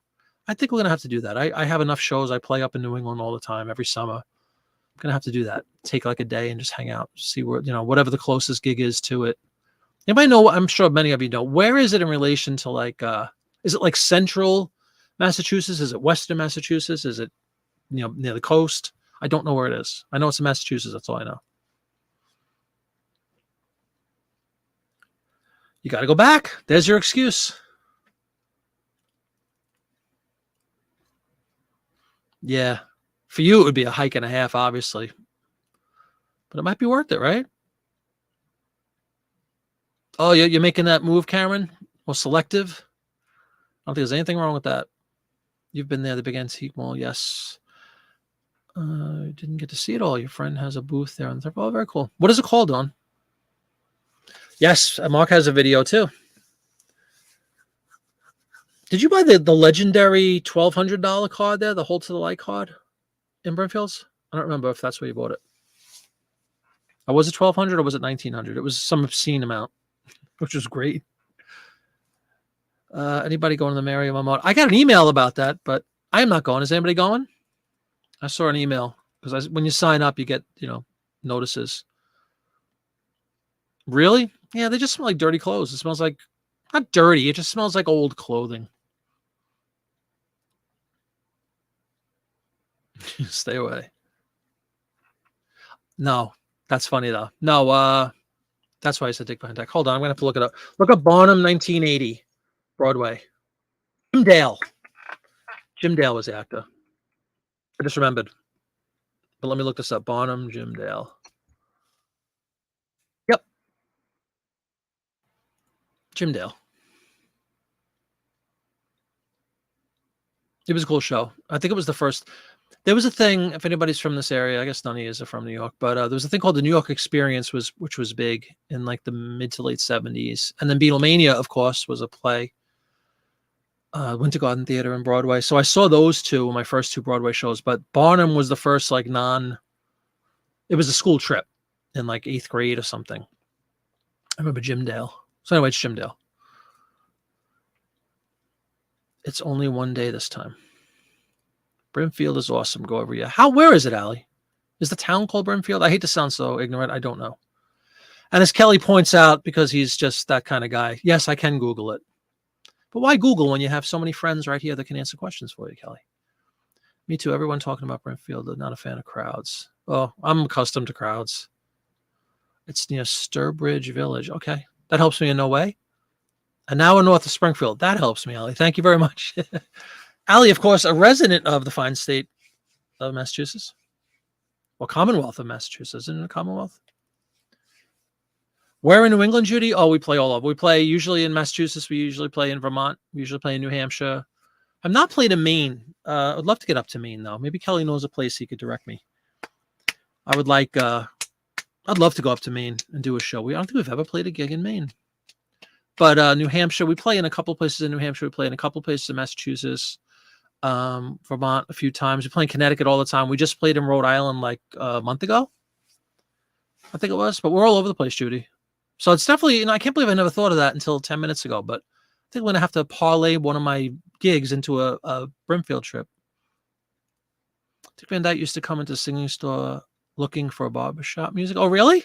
I think we're going to have to do that. I have enough shows. I play up in New England all the time, every summer. I'm going to have to do that. Take like a day and just hang out. See where, whatever the closest gig is to it. Anybody know? I'm sure many of you know. Where is it in relation to is it like central Massachusetts? Is it western Massachusetts? Is it, near the coast? I don't know where it is. I know it's in Massachusetts. That's all I know. You got to go back. There's your excuse. Yeah. For you, it would be a hike and a half, obviously. But it might be worth it, right? Oh, you're making that move, Cameron? Well, selective? I don't think there's anything wrong with that. You've been there, the big antique mall. Yes. Didn't get to see it all. Your friend has a booth there. Oh, very cool. What is it called, Don? Yes, Mark has a video too. Did you buy the legendary $1,200 card there, the Hold to the Light card in Brimfields? I don't remember if that's where you bought it. Or was it $1,200 or was it $1,900? It was some obscene amount, which was great. Anybody going to the Mary Mammoth? I got an email about that, but I am not going. Is anybody going? I saw an email because when you sign up, you get notices. Really? Yeah, they just smell like dirty clothes. It smells like, not dirty, it just smells like old clothing. Stay away. No, that's funny though. No, that's why I said Dick Van Dyke. Hold on, I'm gonna have to look it up. Look up Barnum 1980, Broadway. Jim Dale. Jim Dale was the actor. I just remembered. But let me look this up. Barnum, Jim Dale. Yep. Jim Dale. It was a cool show. I think it was the first. There was a thing, if anybody's from this area, I guess none of you are from New York, but there was a thing called the New York Experience, which was big in like the mid to late 70s. And then Beatlemania, of course, was a play. Winter Garden Theater and Broadway. So I saw those two, my first two Broadway shows, but Barnum was the first it was a school trip in like 8th grade or something. I remember Jim Dale. So anyway, it's Jim Dale. It's only one day this time. Brimfield is awesome. Go every year. Where is it, Allie? Is the town called Brimfield? I hate to sound so ignorant. I don't know. And as Kelly points out, because he's just that kind of guy, yes, I can Google it. But why Google when you have so many friends right here that can answer questions for you, Kelly? Me too. Everyone talking about Brimfield. They're not a fan of crowds. Oh, I'm accustomed to crowds. It's near Sturbridge Village. Okay. That helps me in no way. And now we're north of Springfield. That helps me, Allie. Thank you very much. Allie, of course, a resident of the fine state of Massachusetts. Or Commonwealth of Massachusetts. Isn't it a Commonwealth? Where in New England, Judy? Oh, we play all over. We play usually in Massachusetts. We usually play in Vermont. We usually play in New Hampshire. I've not played in Maine. I'd love to get up to Maine, though. Maybe Kelly knows a place he could direct me. I would like I'd love to go up to Maine and do a show. I don't think we've ever played a gig in Maine. But New Hampshire, we play in a couple places in New Hampshire. We play in a couple places in Massachusetts, Vermont a few times. We play in Connecticut all the time. We just played in Rhode Island like a month ago, I think it was. But we're all over the place, Judy. So it's definitely, I can't believe I never thought of that until 10 minutes ago. But I think we're going to have to parlay one of my gigs into a Brimfield trip. Dick Van Dyke used to come into the singing store looking for barbershop music. Oh, really?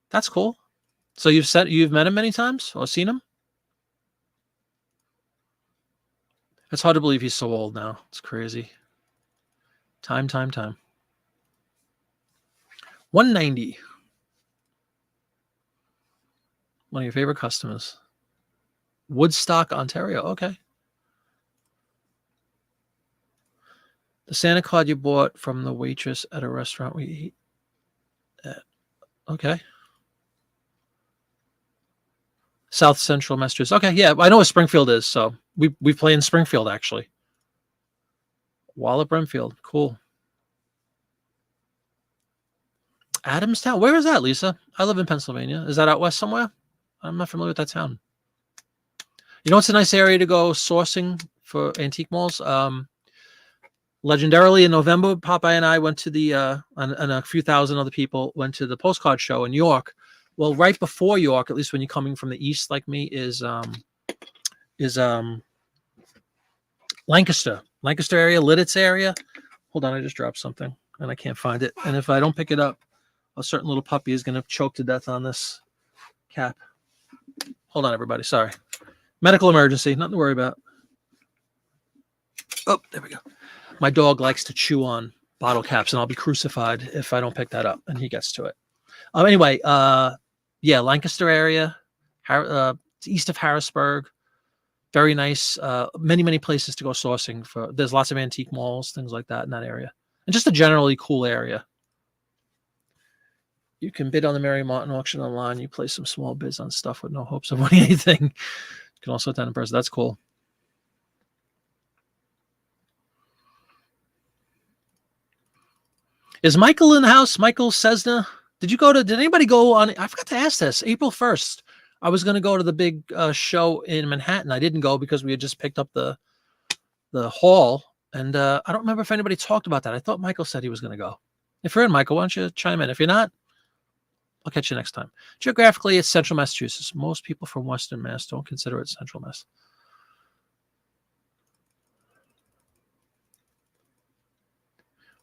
That's cool. So you've met him many times or seen him? It's hard to believe he's so old now. It's crazy. Time. 190. One of your favorite customers. Woodstock, Ontario. Okay. The Santa card you bought from the waitress at a restaurant we eat at. Okay. South Central Massachusetts. Okay, yeah, I know what Springfield is, so we play in Springfield actually. Wallop Brimfield, cool. Adamstown, where is that, Lisa? I live in Pennsylvania. Is that out west somewhere? I'm not familiar with that town. You know, it's a nice area to go sourcing for antique malls. Legendarily in November, Popeye and I went to the and a few thousand other people went to the postcard show in York. Well, right before York, at least when you're coming from the east like me, is Lancaster area, Lidditz area. Hold on, I just dropped something and I can't find it. And if I don't pick it up, a certain little puppy is going to choke to death on this cap. Hold on, everybody. Sorry. Medical emergency. Nothing to worry about. Oh, there we go. My dog likes to chew on bottle caps, and I'll be crucified if I don't pick that up, and he gets to it. Anyway, yeah, Lancaster area, east of Harrisburg. Very nice. Many places to go sourcing for. There's lots of antique malls, things like that in that area, and just a generally cool area. You can bid on the Mary Martin auction online. You place some small bids on stuff with no hopes of winning anything. You can also attend in person. That's cool. Is Michael in the house? Michael Cessna? Did anybody go on? I forgot to ask this. April 1st, I was going to go to the big show in Manhattan. I didn't go because we had just picked up the hall. And I don't remember if anybody talked about that. I thought Michael said he was going to go. If you're in, Michael, why don't you chime in? If you're not, I'll catch you next time. Geographically, it's central Massachusetts. Most people from Western Mass don't consider it central Mass.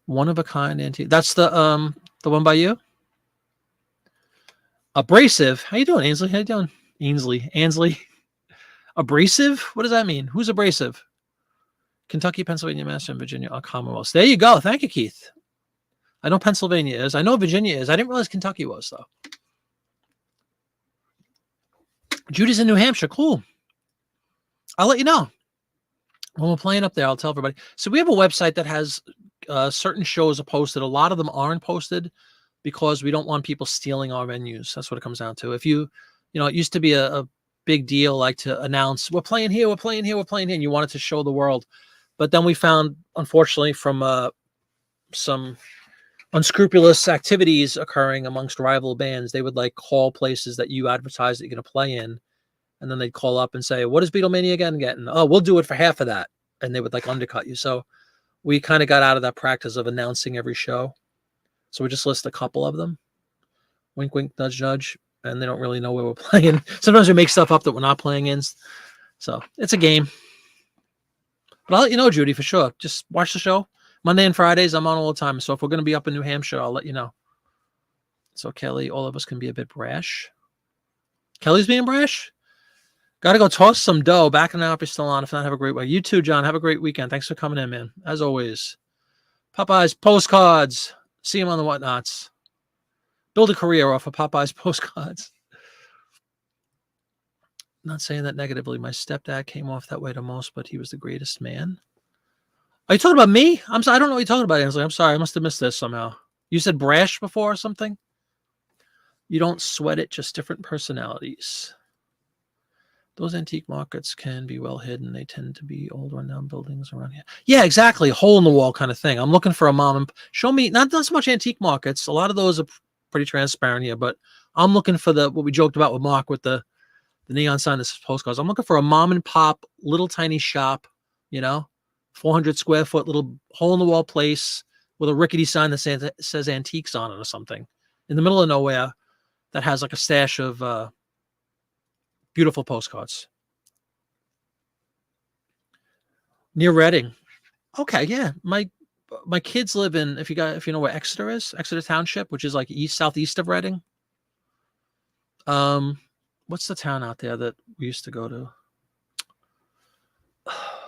One of a kind antique. That's the one by you. Abrasive. How you doing, Ainsley? How you doing, Ainsley? Abrasive. What does that mean? Who's abrasive? Kentucky, Pennsylvania, Mass, and Virginia are Commonwealths. There you go. Thank you, Keith. I know Pennsylvania is. I know Virginia is. I didn't realize Kentucky was, though. Judy's in New Hampshire. Cool. I'll let you know. When we're playing up there, I'll tell everybody. So we have a website that has certain shows are posted. A lot of them aren't posted because we don't want people stealing our venues. That's what it comes down to. If it used to be a big deal, like to announce, we're playing here, and you wanted to show the world. But then we found, unfortunately, from some unscrupulous activities occurring amongst rival bands, they would like call places that you advertise that you're going to play in. And then they'd call up and say, what is Beatlemania again getting? Oh, we'll do it for half of that. And they would like undercut you. So we kind of got out of that practice of announcing every show. So we just list a couple of them. Wink, wink, nudge, nudge. And they don't really know where we're playing. Sometimes we make stuff up that we're not playing in. So it's a game. But I'll let you know, Judy, for sure. Just watch the show. Monday and Fridays, I'm on all the time. So if we're going to be up in New Hampshire, I'll let you know. So Kelly, all of us can be a bit brash. Kelly's being brash? Got to go toss some dough. Back in the hour if you're still on. If not, have a great week. You too, John. Have a great weekend. Thanks for coming in, man. As always. Popeye's postcards. See him on the whatnots. Build a career off of Popeye's postcards. Not saying that negatively. My stepdad came off that way to most, but he was the greatest man. Are you talking about me? I'm sorry. I don't know what you're talking about, Ansley. I'm sorry. I must have missed this somehow. You said brash before or something? You don't sweat it, just different personalities. Those antique markets can be well hidden. They tend to be old rundown buildings around here. Yeah, exactly. Hole in the wall kind of thing. I'm looking for a mom and show me, not so much antique markets. A lot of those are pretty transparent here, but I'm looking for what we joked about with Mark with the neon sign that says postcards. I'm looking for a mom and pop, little tiny shop, 400 square foot little hole in the wall place with a rickety sign that says antiques on it or something in the middle of nowhere that has like a stash of beautiful postcards near Reading. Okay, yeah. My kids live in, if you know where Exeter is, Exeter Township, which is like southeast of Reading. What's the town out there that we used to go to? Oh,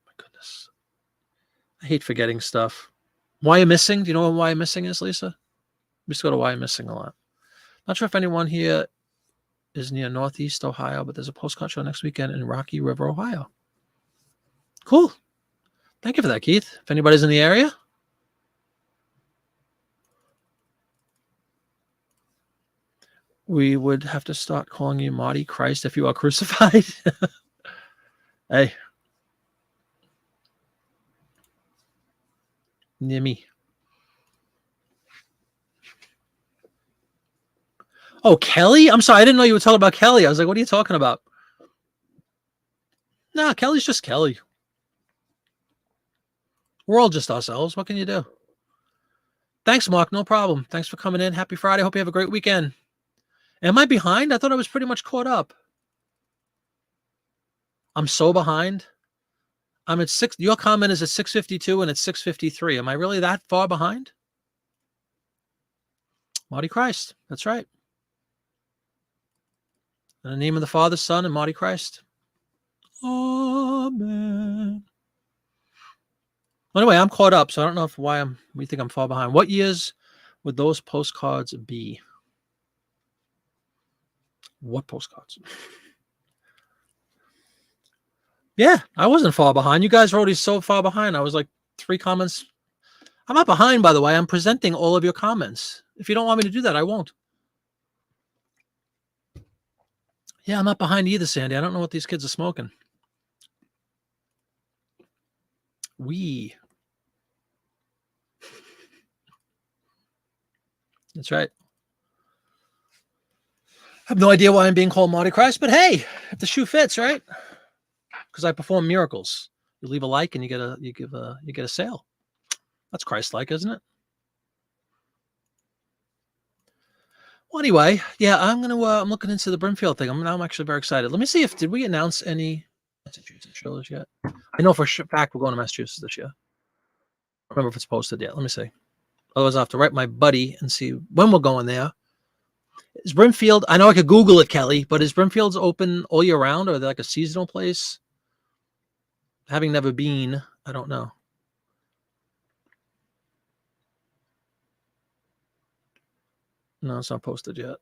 my goodness. I hate forgetting stuff. Why I'm Missing? Do you know what Why I'm Missing is, Lisa? We used to go to Why I'm Missing a lot. Not sure if anyone here is near Northeast Ohio, but there's a postcard show next weekend in Rocky River, Ohio. Cool. Thank you for that, Keith. If anybody's in the area. We would have to start calling you Marty Christ if you are crucified. Hey. Nimmy. Oh, Kelly? I'm sorry. I didn't know you were talking about Kelly. I was like, what are you talking about? No, Kelly's just Kelly. We're all just ourselves. What can you do? Thanks, Mark. No problem. Thanks for coming in. Happy Friday. Hope you have a great weekend. Am I behind? I thought I was pretty much caught up. I'm so behind. I'm at 6. Your comment is at 6:52 and it's 6:53. Am I really that far behind? Marty Christ. That's right. In the name of the Father, Son, and Marty Christ. Amen. Anyway, I'm caught up, so I don't know why we think I'm far behind. What years would those postcards be? What postcards? Yeah, I wasn't far behind. You guys were already so far behind. I was like 3 comments. I'm not behind, by the way. I'm presenting all of your comments. If you don't want me to do that, I won't. Yeah, I'm not behind either, Sandy. I don't know what these kids are smoking. That's right. I have no idea why I'm being called Marty Christ, but hey, if the shoe fits, right? Because I perform miracles. You leave a like and you get a sale. That's Christ-like, isn't it? Well, anyway, yeah, I'm looking into the Brimfield thing. I'm actually very excited. Let me see did we announce any Massachusetts shows yet? I know for a fact we're going to Massachusetts this year. I don't remember if it's posted yet. Let me see. Otherwise, I'll have to write my buddy and see when we're going there. Is Brimfield? I know I could Google it, Kelly, but is Brimfield's open all year round, or are they like a seasonal place? Having never been, I don't know. No, it's not posted yet.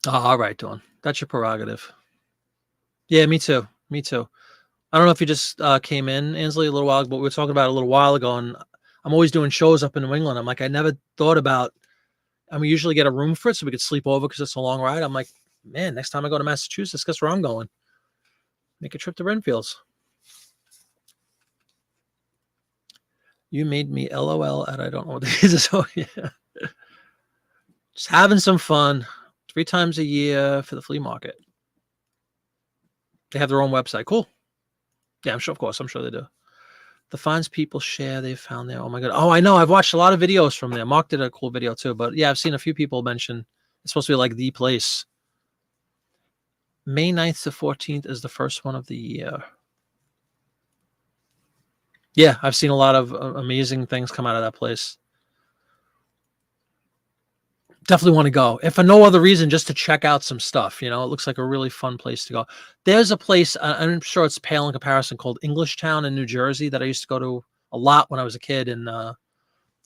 Oh, all right, Dawn. That's your prerogative. Yeah, me too. Me too. I don't know if you just came in, Ansley, a little while ago, but we were talking about it a little while ago, and I'm always doing shows up in New England. I'm like, I never thought about, and we usually get a room for it so we could sleep over because it's a long ride. I'm like, man, next time I go to Massachusetts, guess where I'm going? Make a trip to Renfield's. You made me LOL at I don't know what it is. So yeah. Just having some fun 3 times a year for the flea market. They have their own website. Cool. Yeah, I'm sure, of course. I'm sure they do. The finds people share they've found there. Oh my God. Oh, I know. I've watched a lot of videos from there. Mark did a cool video too. But yeah, I've seen a few people mention it's supposed to be like the place. May 9th to 14th is the first one of the year. Yeah, I've seen a lot of amazing things come out of that place. Definitely want to go. If for no other reason, just to check out some stuff. It looks like a really fun place to go. There's a place, I'm sure it's pale in comparison, called Englishtown in New Jersey that I used to go to a lot when I was a kid, and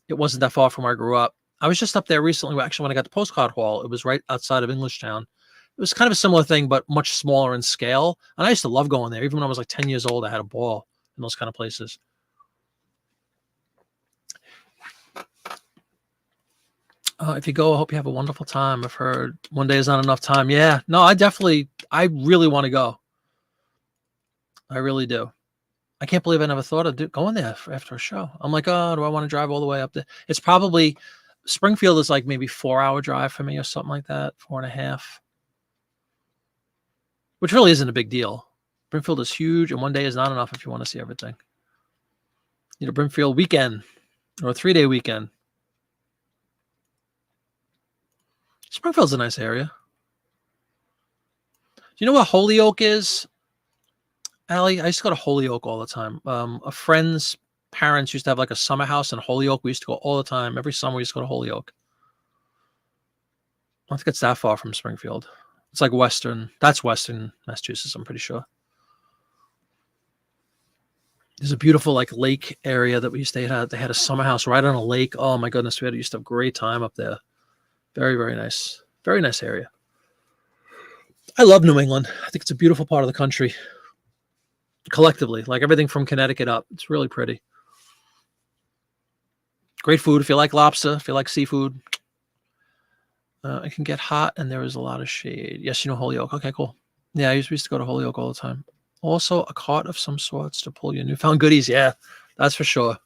it wasn't that far from where I grew up. I was just up there recently. Actually, when I got the postcard haul, it was right outside of Englishtown. It was kind of a similar thing, but much smaller in scale. And I used to love going there. Even when I was like 10 years old, I had a ball in those kind of places. If you go, I hope you have a wonderful time. I've heard one day is not enough time. Yeah, no, I really want to go. I really do. I can't believe I never thought of going there after a show. I'm like, oh, do I want to drive all the way up there? It's probably, Springfield is like maybe 4-hour drive for me or something like that, 4.5, which really isn't a big deal. Springfield is huge, and one day is not enough if you want to see everything. You know, Brimfield weekend or a 3-day weekend. Springfield's a nice area. Do you know what Holyoke is, Allie? I used to go to Holyoke all the time. A friend's parents used to have like a summer house in Holyoke. We used to go all the time. Every summer we used to go to Holyoke. I don't think it's that far from Springfield. It's like that's Western Massachusetts, I'm pretty sure. There's a beautiful like lake area that we used to have. They had a summer house right on a lake. Oh my goodness, we used to have a great time up there. Very, very nice. Very nice area. I love New England. I think it's a beautiful part of the country. Collectively, like everything from Connecticut up. It's really pretty. Great food if you like lobster, if you like seafood. It can get hot and there is a lot of shade. Yes, you know Holyoke. Okay, cool. Yeah, I used to go to Holyoke all the time. Also, a cart of some sorts to pull your newfound goodies. Yeah, that's for sure.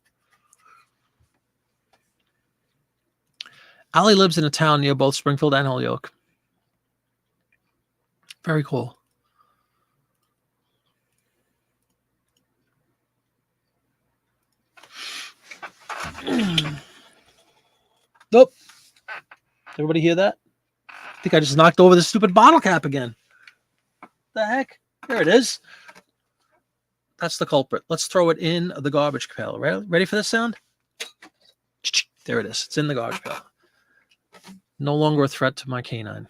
Allie lives in a town near both Springfield and Holyoke. Very cool. Nope. Everybody hear that? I think I just knocked over the stupid bottle cap again. The heck? There it is. That's the culprit. Let's throw it in the garbage pail. Ready for this sound? There it is. It's in the garbage pail. No longer a threat to my canine.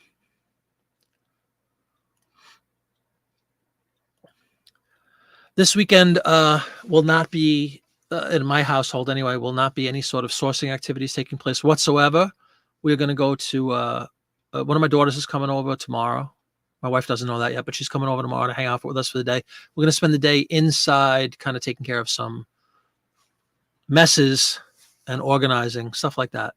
This weekend will not be, in my household anyway, will not be any sort of sourcing activities taking place whatsoever. We're going to go to, one of my daughters is coming over tomorrow. My wife doesn't know that yet, but she's coming over tomorrow to hang out with us for the day. We're going to spend the day inside, kind of taking care of some messes and organizing, stuff like that.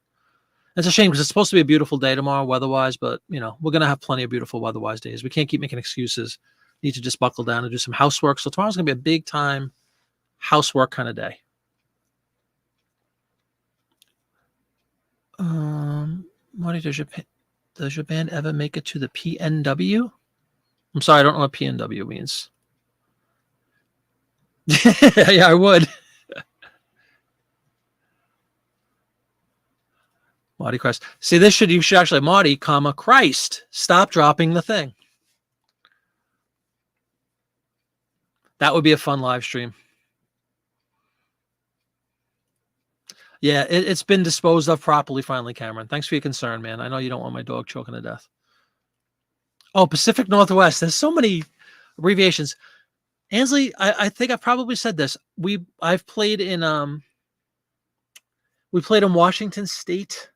It's a shame because it's supposed to be a beautiful day tomorrow weather-wise, but, you know, we're going to have plenty of beautiful weather-wise days. We can't keep making excuses. Need to just buckle down and do some housework. So tomorrow's going to be a big-time housework kind of day. Marty, does your band ever make it to the PNW? I'm sorry, I don't know what PNW means. Yeah, I would. Marty Christ. See, you should actually Marty, Christ. Stop dropping the thing. That would be a fun live stream. Yeah, it's been disposed of properly finally, Cameron. Thanks for your concern, man. I know you don't want my dog choking to death. Oh, Pacific Northwest. There's so many abbreviations. Ansley, I think I've probably said this. I've played in we played in Washington State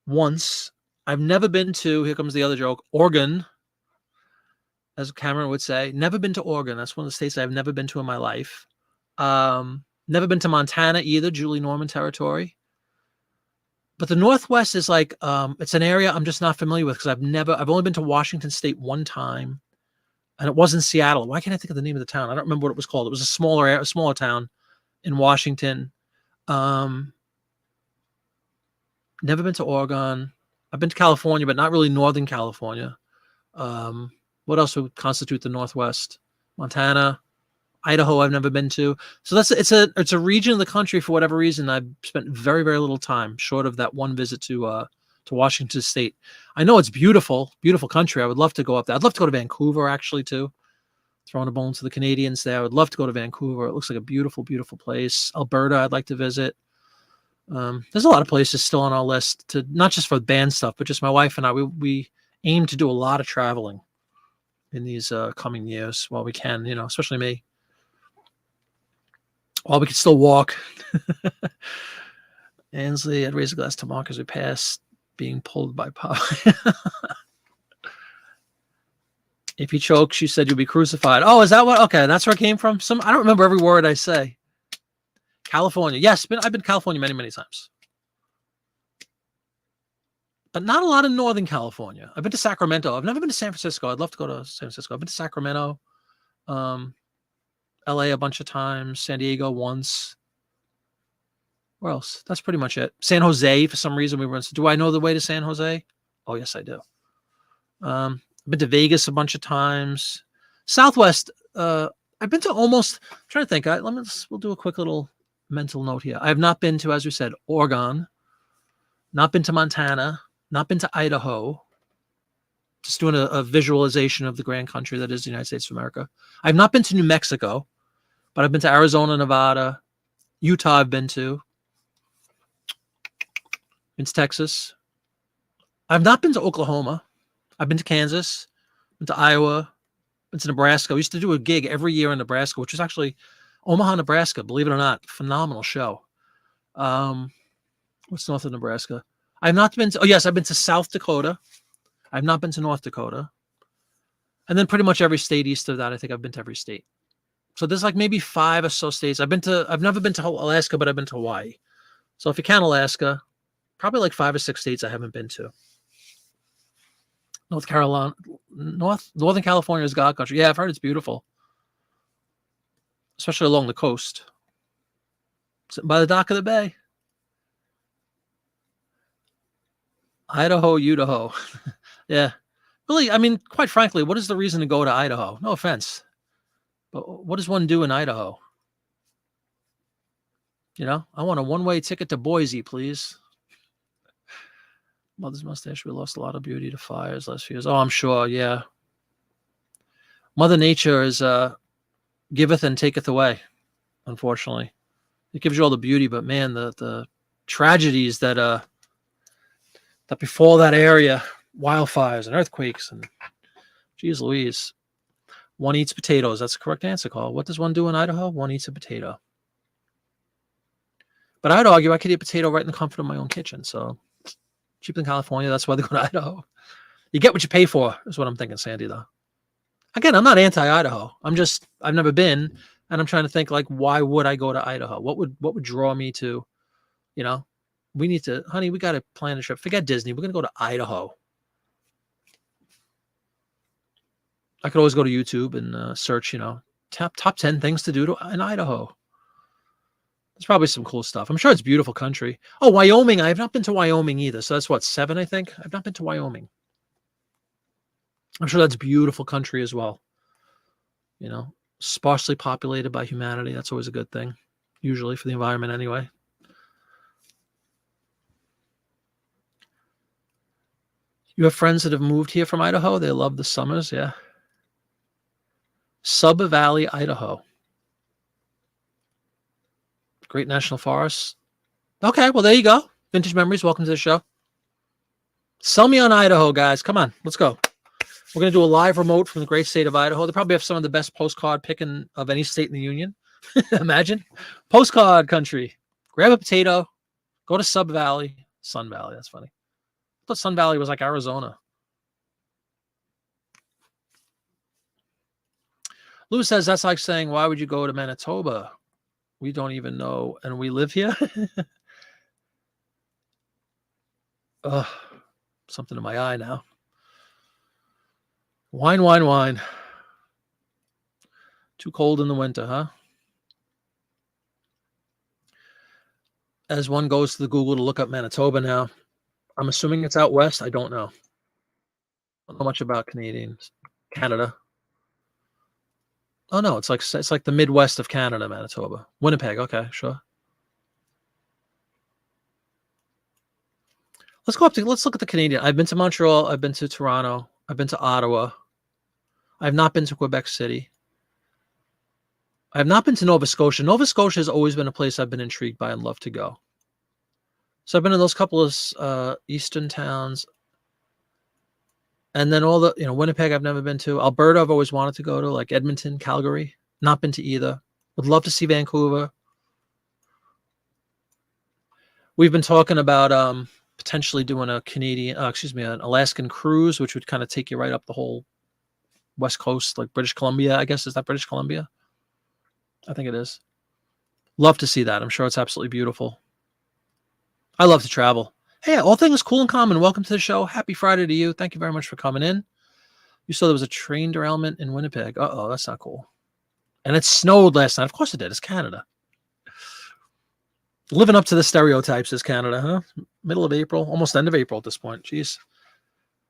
once. I've never been to, here comes the other joke, Oregon, as Cameron would say. Never been to Oregon. That's one of the states I've never been to in my life. Never been to Montana either, Julie Norman territory. But the Northwest is like, it's an area I'm just not familiar with because I've only been to Washington State one time, and it was in Seattle. Why can't I think of the name of the town? I don't remember what it was called. It was a smaller town in Washington. Never been to Oregon. I've been to California, but not really Northern California. What else would constitute the Northwest? Montana. Idaho I've never been to. So it's a region of the country for whatever reason I've spent very, very little time short of that one visit to Washington State. I know it's beautiful, beautiful country. I would love to go up there. I'd love to go to Vancouver actually too. Throwing a bone to the Canadians there. I would love to go to Vancouver. It looks like a beautiful, beautiful place. Alberta I'd like to visit. There's a lot of places still on our list to not just for band stuff, but just my wife and I, we aim to do a lot of traveling in these coming years while we can, you know, especially me. While we can still walk. Ansley, I'd raise a glass to Mark as we pass, being pulled by Pop. If you choke, she said you'll be crucified. Oh, is that what? Okay, that's where it came from. I don't remember every word I say. California. Yes, I've been to California many, many times. but not a lot in Northern California. I've been to Sacramento. I've never been to San Francisco. I'd love to go to San Francisco. I've been to Sacramento, um, LA a bunch of times, San Diego once. Where else? That's pretty much it. San Jose, for some reason, we were. Do I know the way to San Jose? Oh, yes, I do. I've been to Vegas a bunch of times. Southwest, I've been to almost. I'm trying to think. We'll do a quick little mental note here. I have not been to, as we said, Oregon. Not been to Montana. Not been to Idaho. Just doing a visualization of the grand country that is the United States of America. I've not been to New Mexico, but I've been to Arizona, Nevada, Utah. I've been to. Been to Texas. I've not been to Oklahoma. I've been to Kansas. Been to Iowa. Been to Nebraska. We used to do a gig every year in Nebraska, which is actually Omaha, Nebraska. Believe it or not, phenomenal show. What's north of Nebraska? I've not been to. Oh yes, I've been to South Dakota. I've not been to North Dakota. And then pretty much every state east of that, I think I've been to every state. So there's like maybe 5 or so states. I've never been to Alaska, but I've been to Hawaii. So if you count Alaska, probably like 5 or 6 states I haven't been to. Northern California is God country. Yeah, I've heard it's beautiful. Especially along the coast. Sitting by the dock of the bay. Idaho, Idaho. Yeah. Really, I mean, quite frankly, what is the reason to go to Idaho? No offense. But what does one do in Idaho? You know, I want a one-way ticket to Boise, please. Mother's mustache, we lost a lot of beauty to fires last few years. Oh, I'm sure, yeah. Mother Nature is giveth and taketh away, unfortunately. It gives you all the beauty, but man, the tragedies that befall that area, wildfires and earthquakes, and geez Louise. One eats potatoes. That's the correct answer, Carl. What does one do in Idaho? One eats a potato. But I'd argue I could eat a potato right in the comfort of my own kitchen. So cheaper than California. That's why they go to Idaho. You get what you pay for, is what I'm thinking, Sandy, though. Again, I'm not anti-Idaho. I've never been, and I'm trying to think, like, why would I go to Idaho? What would draw me to, you know, honey, we got to plan a trip. Forget Disney. We're going to go to Idaho. I could always go to YouTube and search, top 10 things to do in Idaho. There's probably some cool stuff. I'm sure it's beautiful country. Oh, Wyoming. I have not been to Wyoming either. So that's 7, I think. I've not been to Wyoming. I'm sure that's beautiful country as well. Sparsely populated by humanity. That's always a good thing, usually for the environment anyway. You have friends that have moved here from Idaho. They love the summers. Yeah. Sub Valley, Idaho. Great National Forest. Okay, well, there you go. Vintage Memories. Welcome to the show. Sell me on Idaho, guys. Come on, let's go. We're going to do a live remote from the great state of Idaho. They probably have some of the best postcard picking of any state in the union. Imagine. Postcard country. Grab a potato. Go to Sun Valley. That's funny. I thought Sun Valley was like Arizona. Lou says, that's like saying, why would you go to Manitoba? We don't even know, and we live here? Ugh, something in my eye now. Wine. Too cold in the winter, huh? As one goes to the Google to look up Manitoba now, I'm assuming it's out west. I don't know. I don't know much about Canada. Oh no, it's like the Midwest of Canada, Manitoba. Winnipeg, okay, sure. Let's look at the Canadian. I've been to Montreal, I've been to Toronto, I've been to Ottawa. I've not been to Quebec City. I have not been to Nova Scotia. Nova Scotia has always been a place I've been intrigued by and love to go. So I've been in those couple of eastern towns. And then all the, Winnipeg I've never been to. Alberta I've always wanted to go to, like Edmonton, Calgary. Not been to either. Would love to see Vancouver. We've been talking about potentially doing an Alaskan cruise, which would kind of take you right up the whole West Coast, like British Columbia, I guess. Is that British Columbia? I think it is. Love to see that. I'm sure it's absolutely beautiful. I love to travel. Hey, all things cool and calm, and welcome to the show. Happy Friday to you. Thank you very much for coming in. You saw there was a train derailment in Winnipeg. Uh-oh, that's not cool. And it snowed last night. Of course it did. It's Canada. Living up to the stereotypes is Canada, huh? Middle of April, almost end of April at this point. Jeez.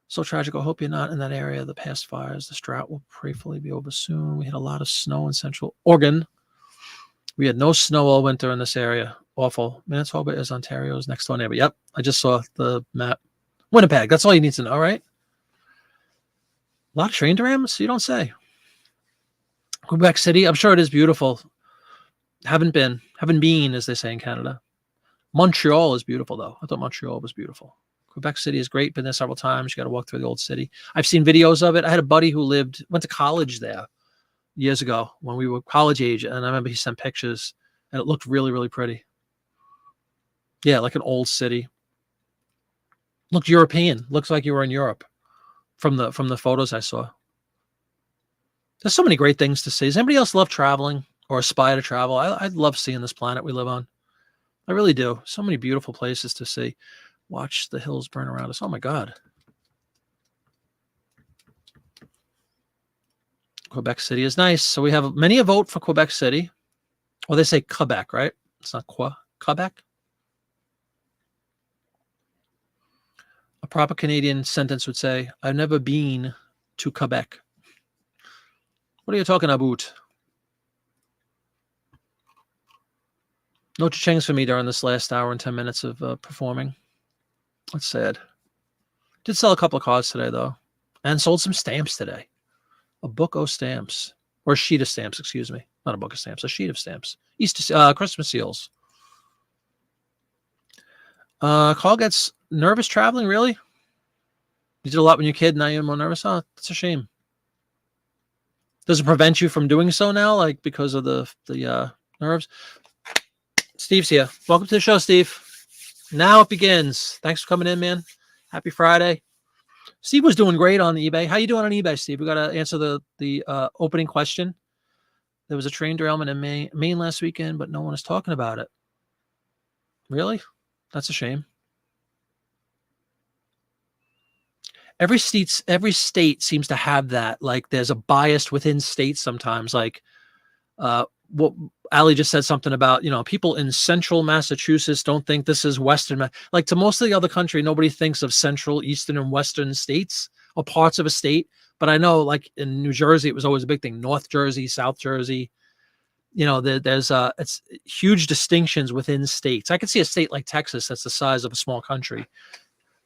So tragic. I hope you're not in that area. The past fires. This drought will prayerfully be over soon. We had a lot of snow in Central Oregon. We had no snow all winter in this area. Awful. Manitoba is Ontario's next door neighbor. Yep. I just saw the map. Winnipeg. That's all you need to know, right? A lot of train derailments? You don't say. Quebec City. I'm sure it is beautiful. Haven't been, as they say in Canada. Montreal is beautiful, though. I thought Montreal was beautiful. Quebec City is great. Been there several times. You got to walk through the old city. I've seen videos of it. I had a buddy who went to college there years ago when we were college age, and I remember he sent pictures, and it looked really, really pretty. Yeah, like an old city. Looked European. Looks like you were in Europe from the photos I saw. There's so many great things to see. Does anybody else love traveling or aspire to travel? I love seeing this planet we live on. I really do. So many beautiful places to see. Watch the hills burn around us. Oh, my God. Quebec City is nice. So we have many a vote for Quebec City. Well, they say Quebec, right? It's not Quebec. A proper Canadian sentence would say, I've never been to Quebec. What are you talking about? No cha-chings for me during this last hour and 10 minutes of performing. That's sad. Did sell a couple of cards today, though. And sold some stamps today. A book of stamps. Or a sheet of stamps, excuse me. Not a book of stamps, a sheet of stamps. Christmas seals. Carl gets nervous traveling, really? You did a lot when you're a kid, now you're more nervous? Oh, that's a shame. Does it prevent you from doing so now, like because of the nerves? Steve's here. Welcome to the show, Steve. Now it begins. Thanks for coming in, man. Happy Friday. Steve was doing great on eBay. How you doing on eBay, Steve? We got to answer the opening question. There was a train derailment in Maine last weekend, but no one is talking about it. Really? That's a shame. Every state seems to have that. Like there's a bias within states sometimes. Like what Ali just said something about, people in central Massachusetts don't think this is Western. Like to most of the other country, nobody thinks of central, eastern, and western states or parts of a state. But I know like in New Jersey, it was always a big thing. North Jersey, South Jersey. There's it's huge distinctions within states. I could see a state like Texas that's the size of a small country.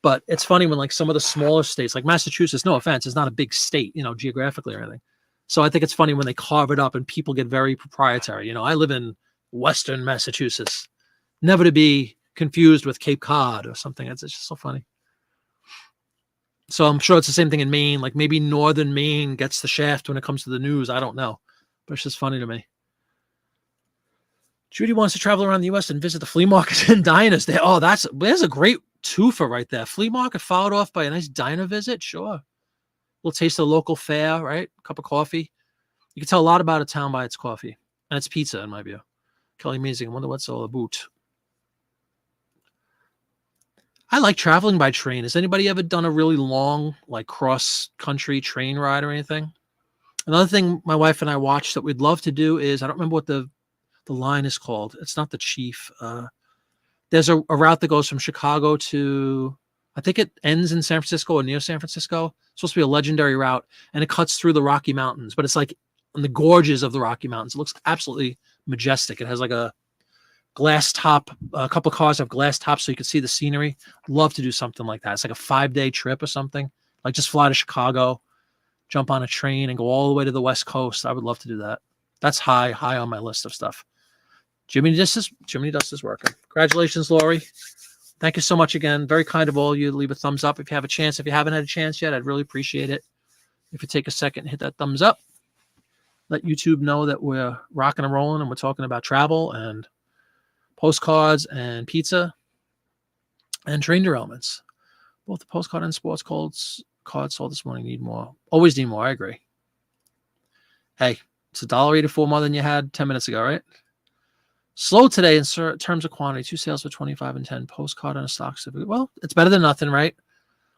But it's funny when like some of the smaller states, like Massachusetts, no offense, is not a big state, geographically or anything. So I think it's funny when they carve it up and people get very proprietary. I live in Western Massachusetts, never to be confused with Cape Cod or something. It's just so funny. So I'm sure it's the same thing in Maine. Like maybe Northern Maine gets the shaft when it comes to the news. I don't know, but it's just funny to me. Judy wants to travel around the U.S. and visit the flea market and diners there. Oh, there's a great twofer right there. Flea market followed off by a nice diner visit. Sure. Little taste of the local fare, right? Cup of coffee. You can tell a lot about a town by its coffee and its pizza, in my view. Kelly Amazing. I wonder what's all about. I like traveling by train. Has anybody ever done a really long, like cross-country train ride or anything? Another thing my wife and I watched that we'd love to do is, I don't remember what the line is called. It's not the Chief. There's a route that goes from Chicago to, I think it ends in San Francisco or near San Francisco. It's supposed to be a legendary route, and it cuts through the Rocky Mountains, but it's like in the gorges of the Rocky Mountains. It looks absolutely majestic. It has like a glass top. A couple of cars have glass tops so you can see the scenery. Love to do something like that. It's like a 5-day trip or something. Like just fly to Chicago, jump on a train, and go all the way to the West Coast. I would love to do that. That's high on my list of stuff. Jiminy Dust is working. Congratulations, Lori. Thank you so much again. Very kind of all you to leave a thumbs up if you have a chance. If you haven't had a chance yet, I'd really appreciate it. If you take a second and hit that thumbs up, let YouTube know that we're rocking and rolling and we're talking about travel and postcards and pizza and train derailments. Both the postcard and sports cards sold this morning need more. Always need more. I agree. Hey, it's $1.84 more than you had 10 minutes ago, right? Slow today in terms of quantity. 2 sales for 25 and 10. Postcard on a stock certificate. Well, it's better than nothing, right?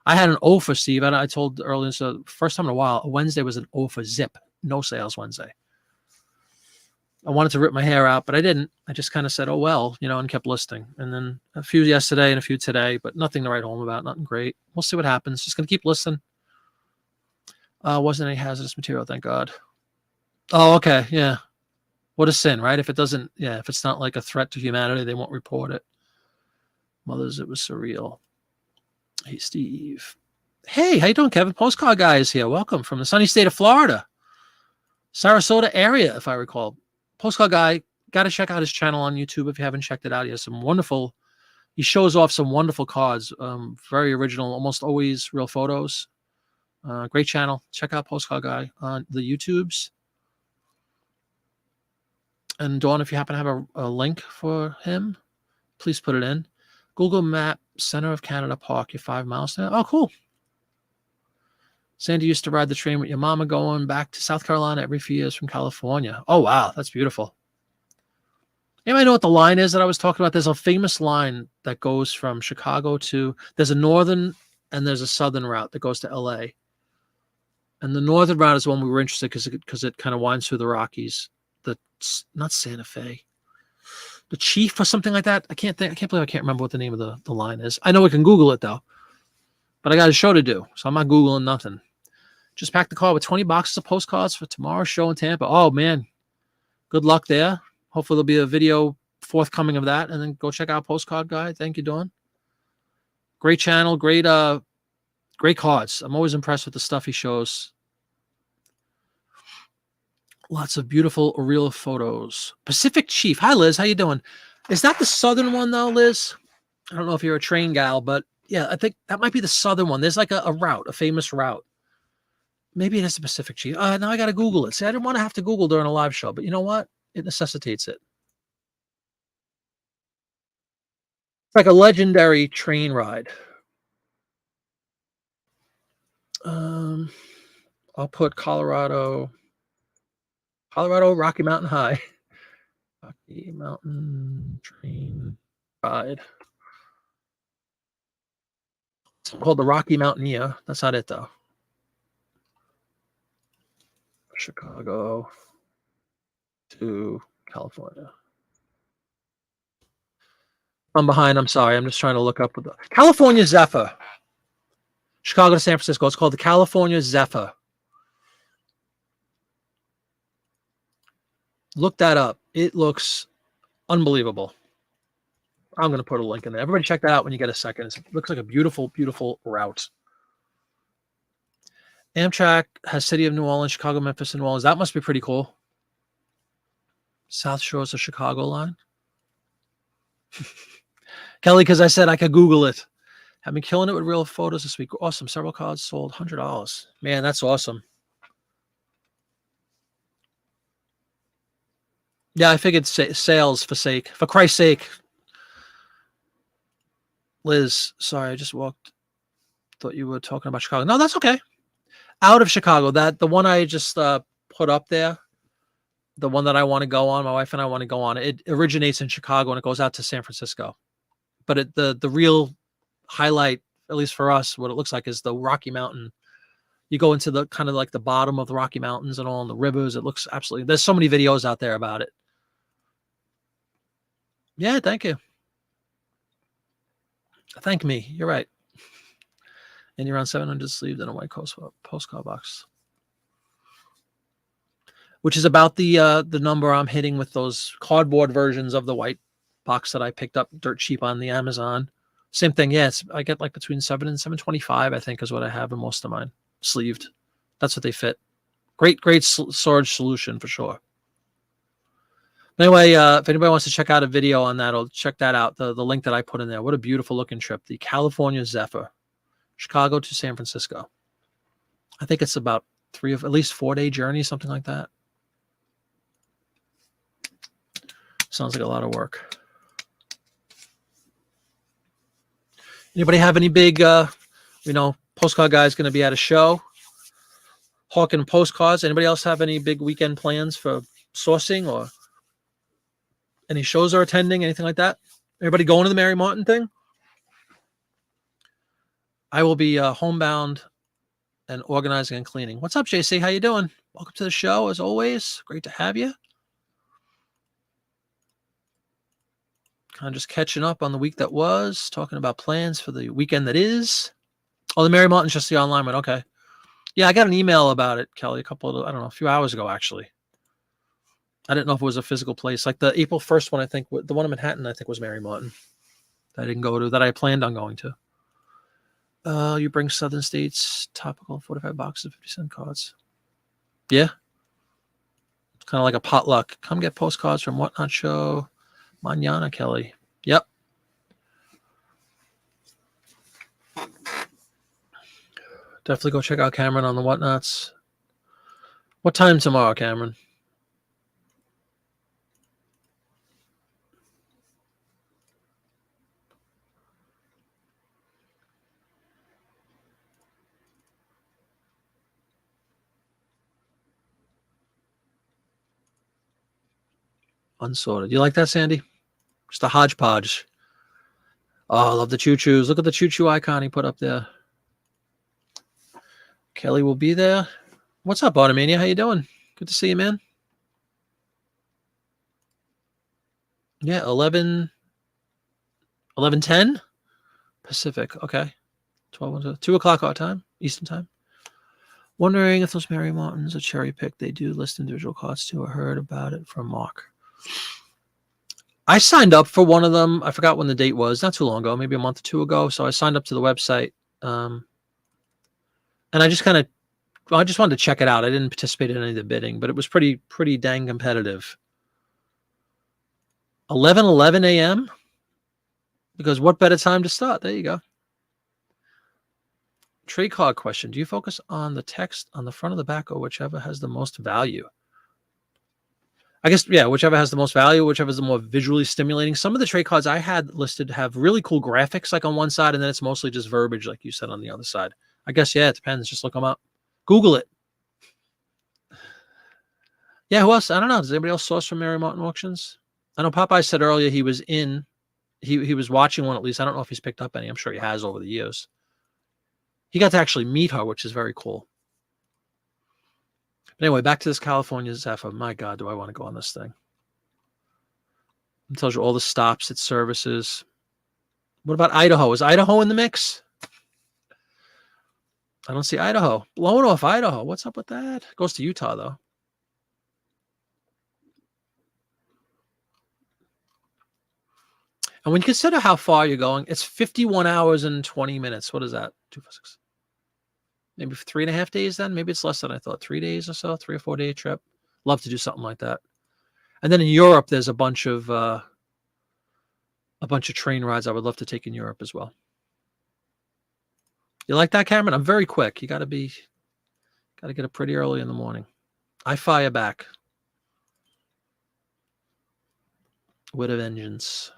I had an O for Steve. I told earlier, so first time in a while, Wednesday was an O for zip. No sales Wednesday. I wanted to rip my hair out, but I didn't. I just kind of said, oh, well, and kept listing. And then a few yesterday and a few today, but nothing to write home about. Nothing great. We'll see what happens. Just going to keep listing. Wasn't any hazardous material, thank God. Oh, okay. Yeah. What a sin, right? If it's not like a threat to humanity, they won't report it. Mothers, it was surreal. Hey, Steve. Hey, how you doing, Kevin? Postcard guy is here. Welcome from the sunny state of Florida. Sarasota area, if I recall. Postcard guy, got to check out his channel on YouTube if you haven't checked it out. He shows off some wonderful cards. Very original, almost always real photos. Great channel. Check out Postcard guy on the YouTubes. And Dawn, if you happen to have a link for him, please put it in. Google Map, center of Canada Park. You're 5 miles now. Oh, cool. Sandy used to ride the train with your mama going back to South Carolina every few years from California. Oh, wow. That's beautiful. Anybody know what the line is that I was talking about? There's a famous line that goes from Chicago there's a northern and there's a southern route that goes to LA. And the northern route is the one we were interested because it kind of winds through the Rockies. Not Santa Fe, the Chief or something like that. I can't believe I can't remember what the name of the line is. I know we can Google it though, but I got a show to do, so I'm not Googling nothing. Just packed the car with 20 boxes of postcards for tomorrow's show in Tampa. Oh man, good luck there. Hopefully there'll be a video forthcoming of that, and then go check out Postcard Guy. Thank you, Dawn. Great channel, great cards. I'm always impressed with the stuff he shows. Lots of beautiful real photos. Pacific Chief. Hi, Liz. How you doing? Is that the southern one, though, Liz? I don't know if you're a train gal, but yeah, I think that might be the southern one. There's like a route, a famous route. Maybe it is the Pacific Chief. Now I got to Google it. See, I didn't want to have to Google during a live show, but you know what? It necessitates it. It's like a legendary train ride. I'll put Colorado, Rocky Mountain High. Rocky Mountain train ride. It's called the Rocky Mountaineer. That's not it, though. Chicago to California. I'm behind. I'm sorry. I'm just trying to look up the California Zephyr. Chicago to San Francisco. It's called the California Zephyr. Look that up. It looks unbelievable. I'm going to put a link in there. Everybody check that out when you get a second. It looks like a beautiful, beautiful route. Amtrak has City of New Orleans, Chicago, Memphis, and New Orleans. That must be pretty cool. South Shores of Chicago line. Kelly, because I said I could Google it. I've been killing it with real photos this week. Awesome. Several cards sold. $100. Man, that's awesome. Yeah, I figured sales for Christ's sake. Liz, sorry, I just walked. Thought you were talking about Chicago. No, that's okay. Out of Chicago, the one I just put up there, the one that I want to go on, my wife and I want to go on, it originates in Chicago and it goes out to San Francisco. But the real highlight, at least for us, what it looks like is the Rocky Mountain. You go into the kind of like the bottom of the Rocky Mountains and all in the rivers. It looks absolutely, there's so many videos out there about it. Yeah, thank you. Thank me. You're right. And you're on 700 sleeved in a white postcard box, which is about the number I'm hitting with those cardboard versions of the white box that I picked up dirt cheap on the Amazon. Same thing. Yes, I get like between 7 and 725, I think, is what I have in most of mine. Sleeved. That's what they fit. Great storage solution for sure. Anyway, if anybody wants to check out a video on that, I'll check that out. The link that I put in there. What a beautiful looking trip. The California Zephyr. Chicago to San Francisco. I think it's about at least 4-day journey, something like that. Sounds like a lot of work. Anybody have any big, postcard guy is going to be at a show, hawking postcards. Anybody else have any big weekend plans for sourcing or Any shows are attending? Anything like that? Everybody going to the Mary Martin thing? I will be homebound and organizing and cleaning. What's up, JC? How you doing? Welcome to the show, as always. Great to have you. Kind of just catching up on the week that was, talking about plans for the weekend that is. Oh, the Mary Martin's just the online one. Okay. Yeah, I got an email about it, Kelly, a few hours ago, actually. I didn't know if it was a physical place. Like the April 1st one, I think, the one in Manhattan, I think was Mary Martin. That I didn't go to, that I planned on going to. You bring Southern States topical 45 boxes of 50-cent cards. Yeah. It's kind of like a potluck. Come get postcards from Whatnot Show. Manana, Kelly. Yep. Definitely go check out Cameron on the Whatnots. What time tomorrow, Cameron? Unsorted. You like that, Sandy? Just a hodgepodge. Oh, I love the choo-choos. Look at the choo-choo icon he put up there. Kelly will be there. What's up, Automania? How you doing? Good to see you, man. Yeah, 11:10 Pacific. Okay. 2 o'clock our time, Eastern time. Wondering if those Mary Martins are cherry picked. They do list individual cards too. I heard about it from Mark. I signed up for one of them. I forgot when the date was. Not too long ago, maybe a month or two ago. So I signed up to the website. And I just wanted to check it out. I didn't participate in any of the bidding, but it was pretty dang competitive. 11:11 a.m. Because what better time to start? There you go. Trade card question. Do you focus on the text on the front or the back, or whichever has the most value? I guess, yeah, whichever has the most value, whichever is the more visually stimulating. Some of the trade cards I had listed have really cool graphics, like on one side, and then it's mostly just verbiage, like you said, on the other side. I guess, yeah, it depends. Just look them up. Google it. Yeah, who else? I don't know. Does anybody else source from Mary Martin auctions? I know Popeye said earlier he was he was watching one at least. I don't know if he's picked up any. I'm sure he has over the years. He got to actually meet her, which is very cool. But anyway, back to this California Zephyr. My God, do I want to go on this thing. It tells you all the stops it services. What about Idaho? Is Idaho in the mix? I don't see Idaho. Blowing off Idaho. What's up with that? Goes to Utah, though. And when you consider how far you're going, it's 51 hours and 20 minutes. What is that? 2, 4, 6. Maybe 3.5 days then? Maybe it's less than I thought. 3 days or so, 3 or 4 day trip. Love to do something like that. And then in Europe, there's a bunch of train rides I would love to take in Europe as well. You like that, Cameron? I'm very quick. You got to get up pretty early in the morning. I fire back with a vengeance.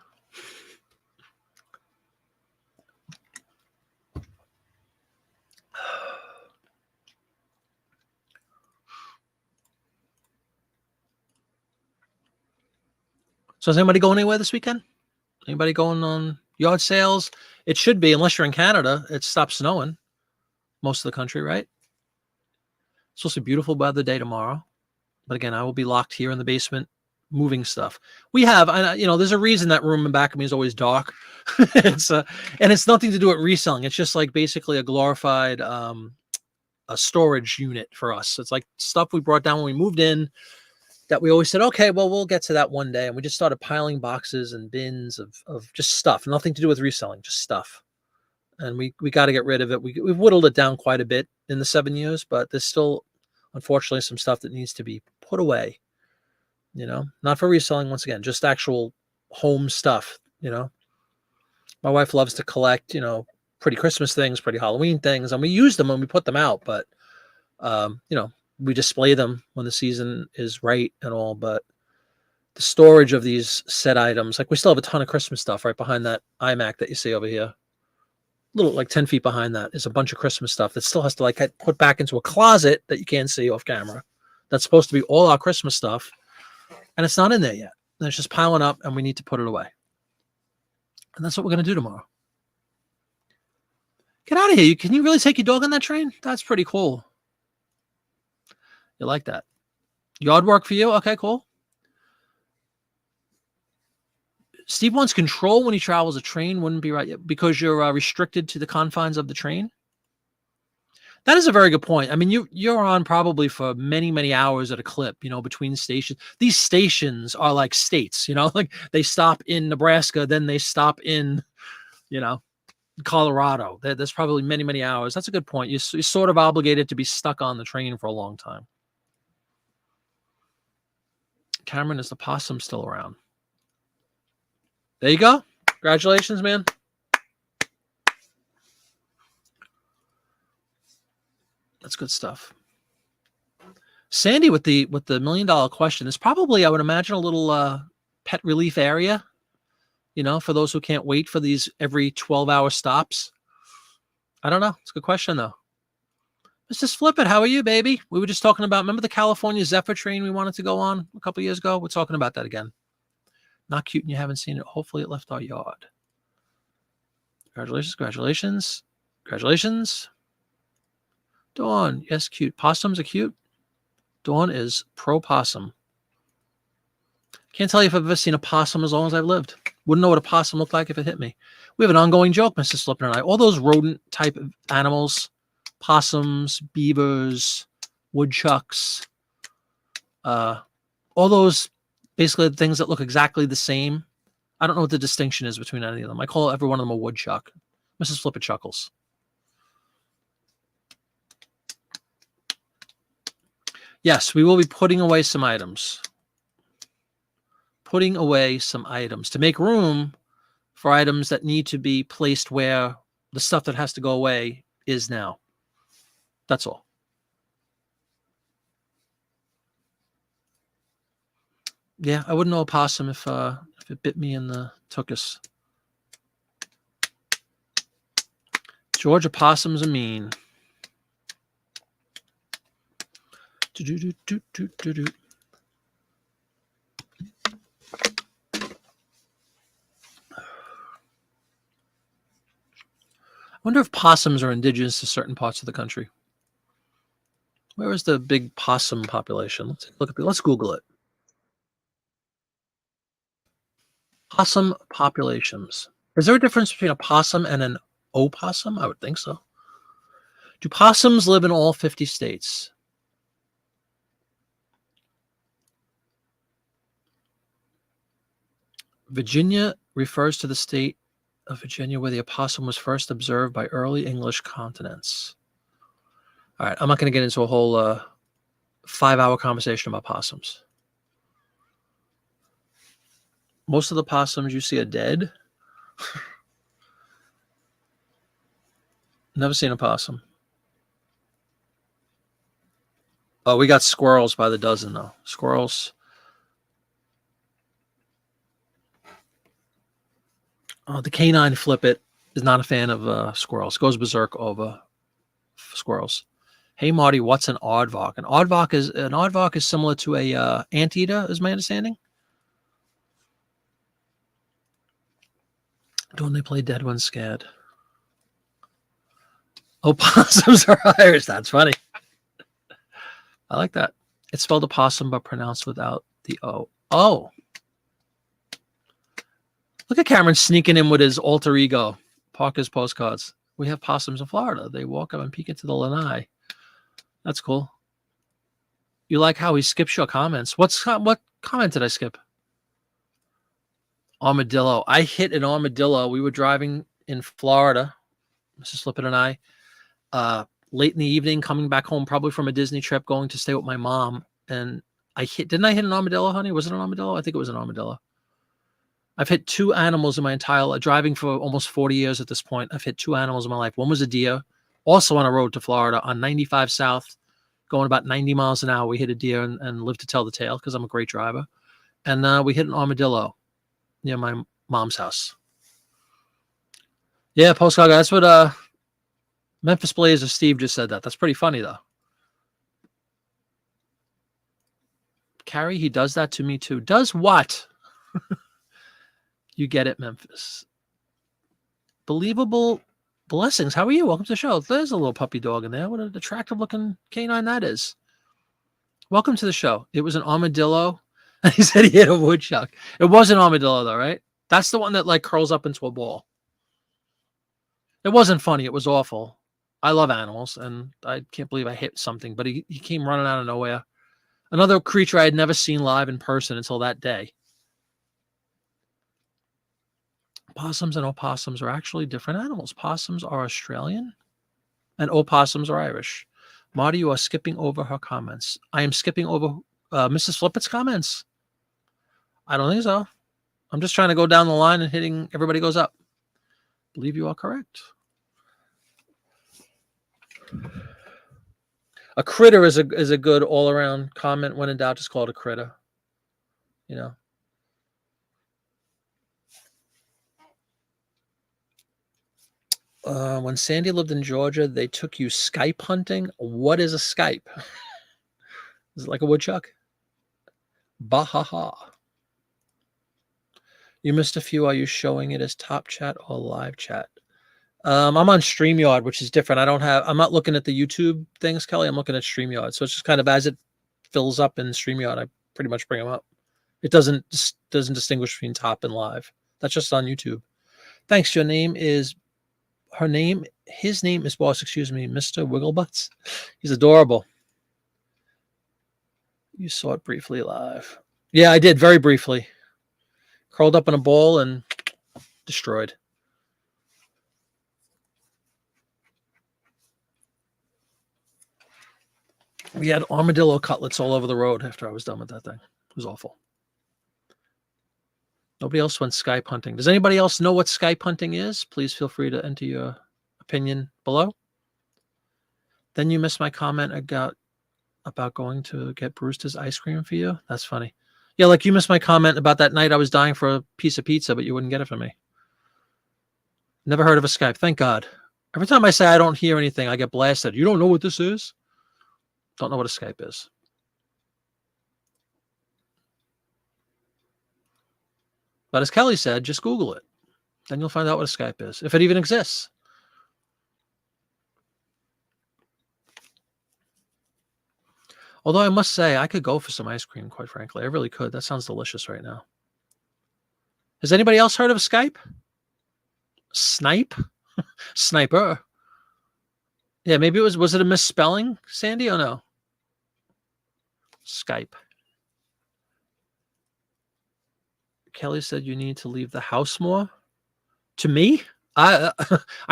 So is anybody going anywhere this weekend? Anybody going on yard sales? It should be, unless you're in Canada. It stops snowing most of the country, right? It's supposed to be beautiful weather day tomorrow. But again, I will be locked here in the basement moving stuff. We have, there's a reason that room in back of me is always dark. And it's nothing to do with reselling. It's just like basically a glorified a storage unit for us. It's like stuff we brought down when we moved in, that we always said, okay, well, we'll get to that one day. And we just started piling boxes and bins of just stuff, nothing to do with reselling, just stuff. And we got to get rid of it. We've whittled it down quite a bit in the 7 years, but there's still, unfortunately, some stuff that needs to be put away, not for reselling. Once again, just actual home stuff, My wife loves to collect, pretty Christmas things, pretty Halloween things, and we use them when we put them out, but, we display them when the season is right and all, but the storage of these set items, like we still have a ton of Christmas stuff right behind that iMac that you see over here. Little, like 10 feet behind that is a bunch of Christmas stuff that still has to get put back into a closet that you can't see off camera. That's supposed to be all our Christmas stuff, and it's not in there yet. And it's just piling up, and we need to put it away. And that's what we're going to do tomorrow. Get out of here. Can you really take your dog on that train? That's pretty cool. You like that? Yard work for you? Okay, cool. Steve wants control when he travels a train. Wouldn't be right because you're restricted to the confines of the train. That is a very good point. I mean, you're on probably for many, many hours at a clip, between stations. These stations are like states, like they stop in Nebraska, then they stop in, Colorado. There's probably many, many hours. That's a good point. You're sort of obligated to be stuck on the train for a long time. Cameron, is the possum still around? There you go. Congratulations, man. That's good stuff. Sandy with the $1 million question is probably, I would imagine, a little pet relief area, for those who can't wait for these every 12-hour stops. I don't know. It's a good question, though. Let's just flip it. How are you, baby? We were just talking about, remember the California Zephyr train we wanted to go on a couple of years ago? We're talking about that again. Not cute and you haven't seen it. Hopefully it left our yard. Congratulations, congratulations, congratulations. Dawn, yes, cute. Possums are cute. Dawn is pro possum. Can't tell you if I've ever seen a possum as long as I've lived. Wouldn't know what a possum looked like if it hit me. We have an ongoing joke, Mr. Slipper and I. All those rodent type of animals, possums, beavers, woodchucks, all those basically things that look exactly the same. I don't know what the distinction is between any of them. I call every one of them a woodchuck. Mrs. Flipper chuckles. Yes, we will be putting away some items. Putting away some items to make room for items that need to be placed where the stuff that has to go away is now. That's all. Yeah, I wouldn't know a possum if it bit me in the tuchus. Georgia possums are mean. Do-do-do-do-do-do-do. I wonder if possums are indigenous to certain parts of the country. Where is the big possum population? Let's Google it. Possum populations. Is there a difference between a possum and an opossum? I would think so. Do possums live in all 50 states? Virginia refers to the state of Virginia where the opossum was first observed by early English continents. All right, I'm not going to get into a whole 5-hour conversation about possums. Most of the possums you see are dead. Never seen a possum. Oh, we got squirrels by the dozen, though. Squirrels. The canine Flip It is not a fan of squirrels. Goes berserk over squirrels. Hey, Marty, what's an aardvark? An aardvark is similar to a anteater, is my understanding. Don't they play dead when scared? Oh, possums are Irish. That's funny. I like that. It's spelled opossum, but pronounced without the O. Oh. Look at Cameron sneaking in with his alter ego, Parker's Postcards. We have possums in Florida. They walk up and peek into the lanai. That's cool. You like how he skips your comments. What comment did I skip? Armadillo. I hit an armadillo. We were driving in Florida, Mrs. Flippin and I, late in the evening, coming back home, probably from a Disney trip, going to stay with my mom. And didn't I hit an armadillo, honey? Was it an armadillo? I think it was an armadillo. I've hit 2 animals in my entire life, driving for almost 40 years at this point. I've hit 2 animals in my life. One was a deer, also on a road to Florida on 95 South, going about 90 miles an hour. We hit a deer and lived to tell the tale because I'm a great driver. And we hit an armadillo near my mom's house. Yeah, postcard guy. That's what Memphis Blazer Steve just said that. That's pretty funny, though. Carrie, he does that to me, too. Does what? You get it, Memphis. Believable blessings. How are you? Welcome to the show. There's a little puppy dog in there. What an attractive looking canine that is. Welcome to the show. It was an armadillo. He said he hit a woodchuck. It was an armadillo, though, right? That's the one that like curls up into a ball. It wasn't funny. It was awful. I love animals, and I can't believe I hit something, but he came running out of nowhere. Another creature I had never seen live in person until that day. Possums and opossums are actually different animals. Possums are Australian, and opossums are Irish. Marty, you are skipping over her comments. I am skipping over Mrs. Flippett's comments. I don't think so. I'm just trying to go down the line and hitting everybody goes up. I believe you are correct. A critter is a good all around comment. When in doubt, just call it a critter. You know. When Sandy lived in Georgia, they took you Skype hunting. What is a Skype? Is it like a woodchuck? Bahaha. You missed a few. Are you showing it as top chat or live chat? I'm on StreamYard, which is different. I'm not looking at the YouTube things, Kelly. I'm looking at StreamYard. So it's just kind of as it fills up in StreamYard, I pretty much bring them up. It doesn't distinguish between top and live. That's just on YouTube. Thanks. His name is boss, Mr. Wigglebutts. He's adorable. You saw it briefly live. Yeah, I did, very briefly. Curled up in a ball and destroyed. We had armadillo cutlets all over the road after I was done with that thing. It was awful. Nobody else went Skype hunting. Does anybody else know what Skype hunting is? Please feel free to enter your opinion below. Then you missed my comment about going to get Brewster's ice cream for you. That's funny. Yeah, like you missed my comment about that night I was dying for a piece of pizza, but you wouldn't get it for me. Never heard of a Skype. Thank God. Every time I say I don't hear anything, I get blasted. You don't know what this is? Don't know what a Skype is. But as Kelly said, just Google it. Then you'll find out what a Skype is, if it even exists. Although I must say, I could go for some ice cream, quite frankly. I really could. That sounds delicious right now. Has anybody else heard of a Skype? Snipe? Sniper. Yeah, maybe was it a misspelling, Sandy, or no? Skype. Kelly said you need to leave the house more. To me? I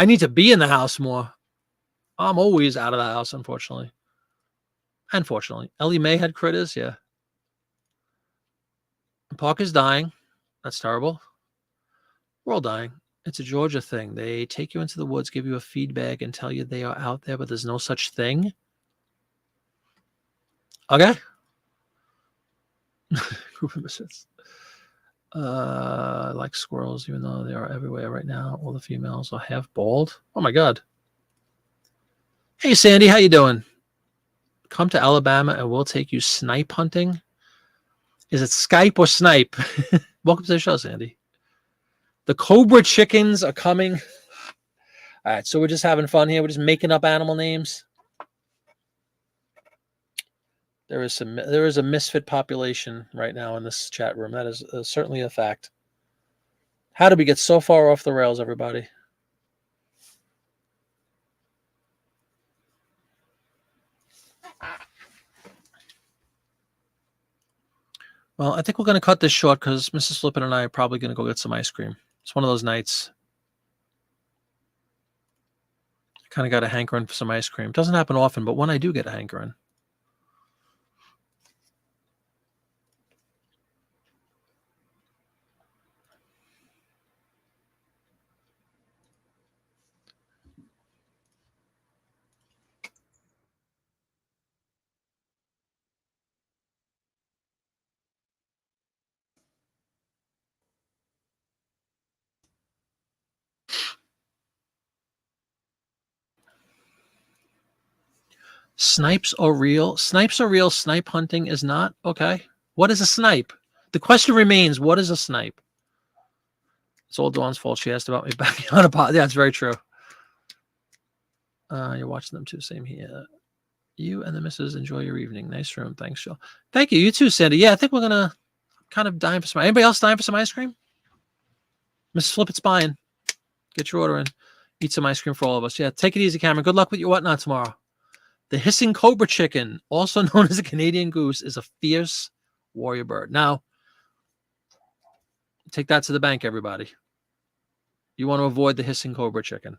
need to be in the house more. I'm always out of the house, unfortunately. Unfortunately. Ellie Mae had critters, yeah. Parker's dying. That's terrible. We're all dying. It's a Georgia thing. They take you into the woods, give you a feedback, and tell you they are out there, but there's no such thing. Okay. Group of misfits. I like squirrels, even though they are everywhere right now. All the females are half bald. Oh my God. Hey Sandy, how you doing? Come to Alabama and we'll take you snipe hunting. Is it Skype or snipe? Welcome to the show, Sandy. The Cobra chickens are coming. All right, so we're just having fun here. We're just making up animal names. There is a misfit population right now in this chat room. That is certainly a fact. How did we get so far off the rails, everybody? Well, I think we're going to cut this short because Mrs. Flippin and I are probably going to go get some ice cream. It's one of those nights. I kind of got a hankering for some ice cream. It doesn't happen often, but when I do get a hankering. Snipes are real. Snipes are real. Snipe hunting is not. Okay. What is a snipe? The question remains, what is a snipe? It's all Dawn's fault. She asked about me back on a pod. Yeah, it's very true. You're watching them too. Same here. You and the missus enjoy your evening. Nice room. Thanks, Joe. Thank you. You too, Sandy. Yeah, I think we're going to kind of dine for some. Anybody else dine for some ice cream? Mrs. Flippett's buying. Get your order in. Eat some ice cream for all of us. Yeah, take it easy, Cameron. Good luck with your whatnot tomorrow. The hissing cobra chicken, also known as a Canadian goose, is a fierce warrior bird. Now, take that to the bank, everybody. You want to avoid the hissing cobra chicken.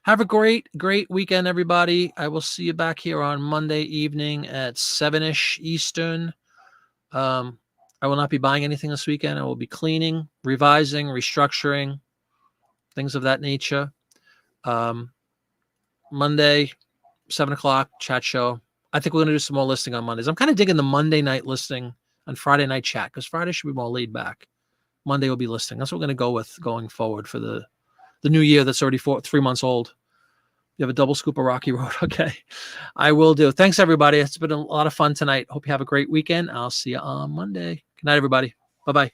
Have a great, great weekend, everybody. I will see you back here on Monday evening at 7-ish Eastern. I will not be buying anything this weekend. I will be cleaning, revising, restructuring, things of that nature. Monday, 7 o'clock, chat show. I think we're going to do some more listing on Mondays. I'm kind of digging the Monday night listing and Friday night chat because Friday should be more laid back. Monday will be listing. That's what we're going to go with going forward for the new year that's already 3 months old. You have a double scoop of Rocky Road. Okay. I will do. Thanks, everybody. It's been a lot of fun tonight. Hope you have a great weekend. I'll see you on Monday. Good night, everybody. Bye-bye.